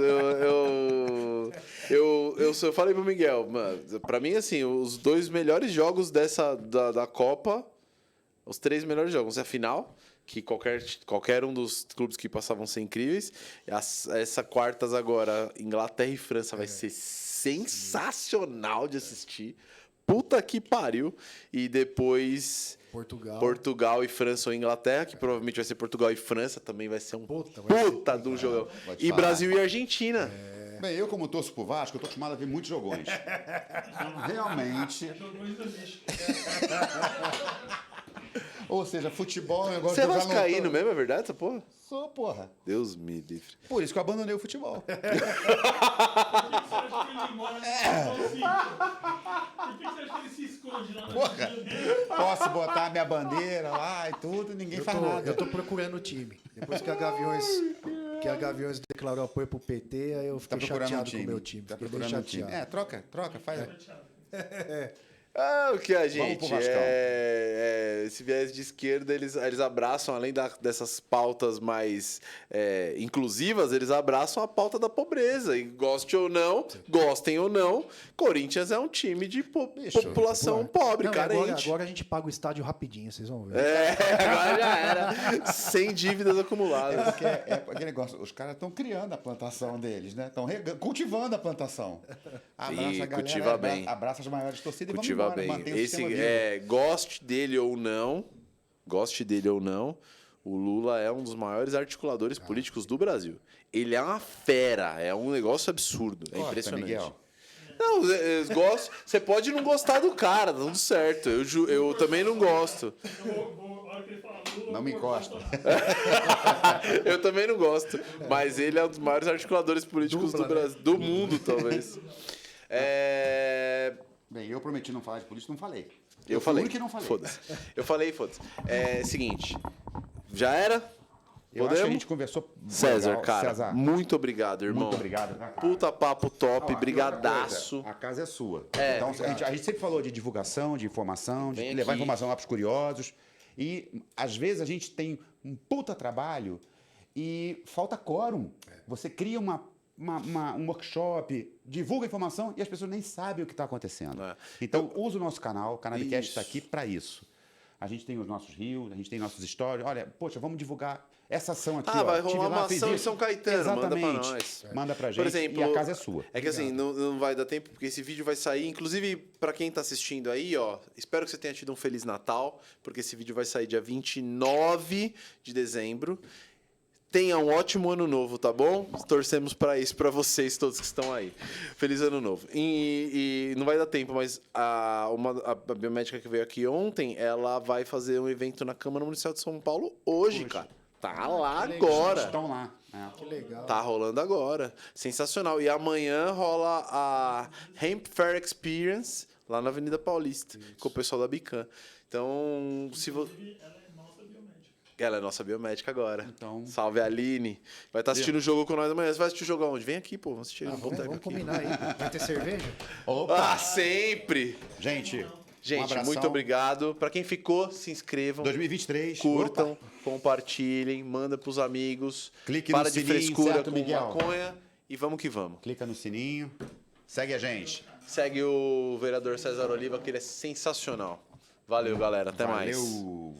eu falei pro Miguel, mano, pra mim, assim, os 2 melhores jogos da Copa, os 3 melhores jogos, é a final, que qualquer um dos clubes que passavam ser incríveis, essa quartas agora, Inglaterra e França, vai ser sensacional de assistir. Puta que pariu. E depois Portugal e França ou Inglaterra, que provavelmente vai ser Portugal e França, também vai ser um puta do jogão. E falar. Brasil e Argentina. Bem, eu como torço pro Vasco, eu tô acostumado a ver muitos jogões. Realmente. Jogões do lixo. Ou seja, futebol é um negócio Você é que eu já não vascaíno tô- mesmo, é verdade essa porra? Sou, porra. Deus me livre. Por isso que eu abandonei o futebol. Por que você acha que ele mora no sítio? Por que você acha que ele se esconde lá no Porra. sítio dele? Posso botar minha bandeira lá e tudo, ninguém faz nada. Eu tô procurando o time. Depois que a Gaviões declarou apoio pro PT, aí eu Tá fiquei procurando um chateado com time. o meu time. Tá Fiquei bem procurando um time. chateado. Troca, faz. Ah, o que a Vamos gente pro Vascão. esse viés de esquerda, eles abraçam, além dessas pautas mais inclusivas, eles abraçam a pauta da pobreza. E gostem ou não, Corinthians é um time de população pobre, Não, carente. agora a gente paga o estádio rapidinho, vocês vão ver. Agora já era. Sem dívidas acumuladas. Porque é aquele negócio, os caras estão criando a plantação deles, né? Estão cultivando a plantação. Abraça E a galera, cultiva bem. abraça as maiores torcidas e vamos Cultiva embora, bem. mantém o sistema vivo. Goste dele ou não, o Lula é um dos maiores articuladores políticos do Brasil. Ele é uma fera, é um negócio absurdo, é Corta, impressionante. Miguel. Não, você pode não gostar do cara, tá tudo certo. Eu também não gosto. A hora que ele fala Lula, Não me eu vou encosta. Eu também não gosto. Mas ele é um dos maiores articuladores políticos do Brasil, do mundo, talvez. Bem, eu prometi não falar de política, não falei. Eu fui falei. o único que não falei. Foda-se. Eu falei, foda-se. Seguinte. Já era? Eu acho que a gente conversou César, legal. cara, César, muito obrigado, irmão. muito obrigado. Tá, cara? Puta papo top, Ó, e brigadaço. outra coisa, a casa é sua. É, Então, a gente sempre falou de divulgação, de informação, de Vem levar aqui. informação lá para os curiosos. E, às vezes, a gente tem um puta trabalho e falta quórum. Você cria um workshop, divulga informação e as pessoas nem sabem o que está acontecendo. É. Então, usa o nosso canal, o Canabicast está Isso. aqui para isso. A gente tem os nossos rios, a gente tem nossos stories. Olha, poxa, vamos divulgar essa ação aqui. ó. Vai Tive rolar lá, uma fiz ação em isso. São Caetano, manda pra Exatamente. nós. Manda pra gente Por exemplo, e a casa é sua. É que assim, não vai dar tempo, porque esse vídeo vai sair. Inclusive, pra quem tá assistindo aí, ó, espero que você tenha tido um Feliz Natal, porque esse vídeo vai sair dia 29 de dezembro. Tenha um ótimo ano novo, tá bom? Torcemos pra isso, pra vocês todos que estão aí. Feliz ano novo. E não vai dar tempo, mas a biomédica que veio aqui ontem, ela vai fazer um evento na Câmara Municipal de São Paulo hoje, cara. Tá lá agora. Estão lá. Que legal. Tá rolando agora. Sensacional. E amanhã rola a Hemp Fair Experience lá na Avenida Paulista, com o pessoal da Bican. Então, se você... Inclusive, ela é nossa biomédica. Ela é nossa biomédica agora. Então- Salve, Aline. Vai estar assistindo o jogo com nós amanhã. Você vai assistir o jogo aonde? Vem aqui, pô. Vamos assistir. Vamos combinar aí. Vai ter cerveja? Ah, sempre! Gente, Gente, abração. muito obrigado. Pra quem ficou, se inscrevam. 2023. Curtam, Opa. compartilhem, manda pros amigos. Clique para no de sininho, frescura certo, com Miguel? maconha e vamos que vamos. Clica no sininho. Segue a gente. Segue o vereador César Oliva, que ele é sensacional. Valeu, galera. Até mais. Valeu.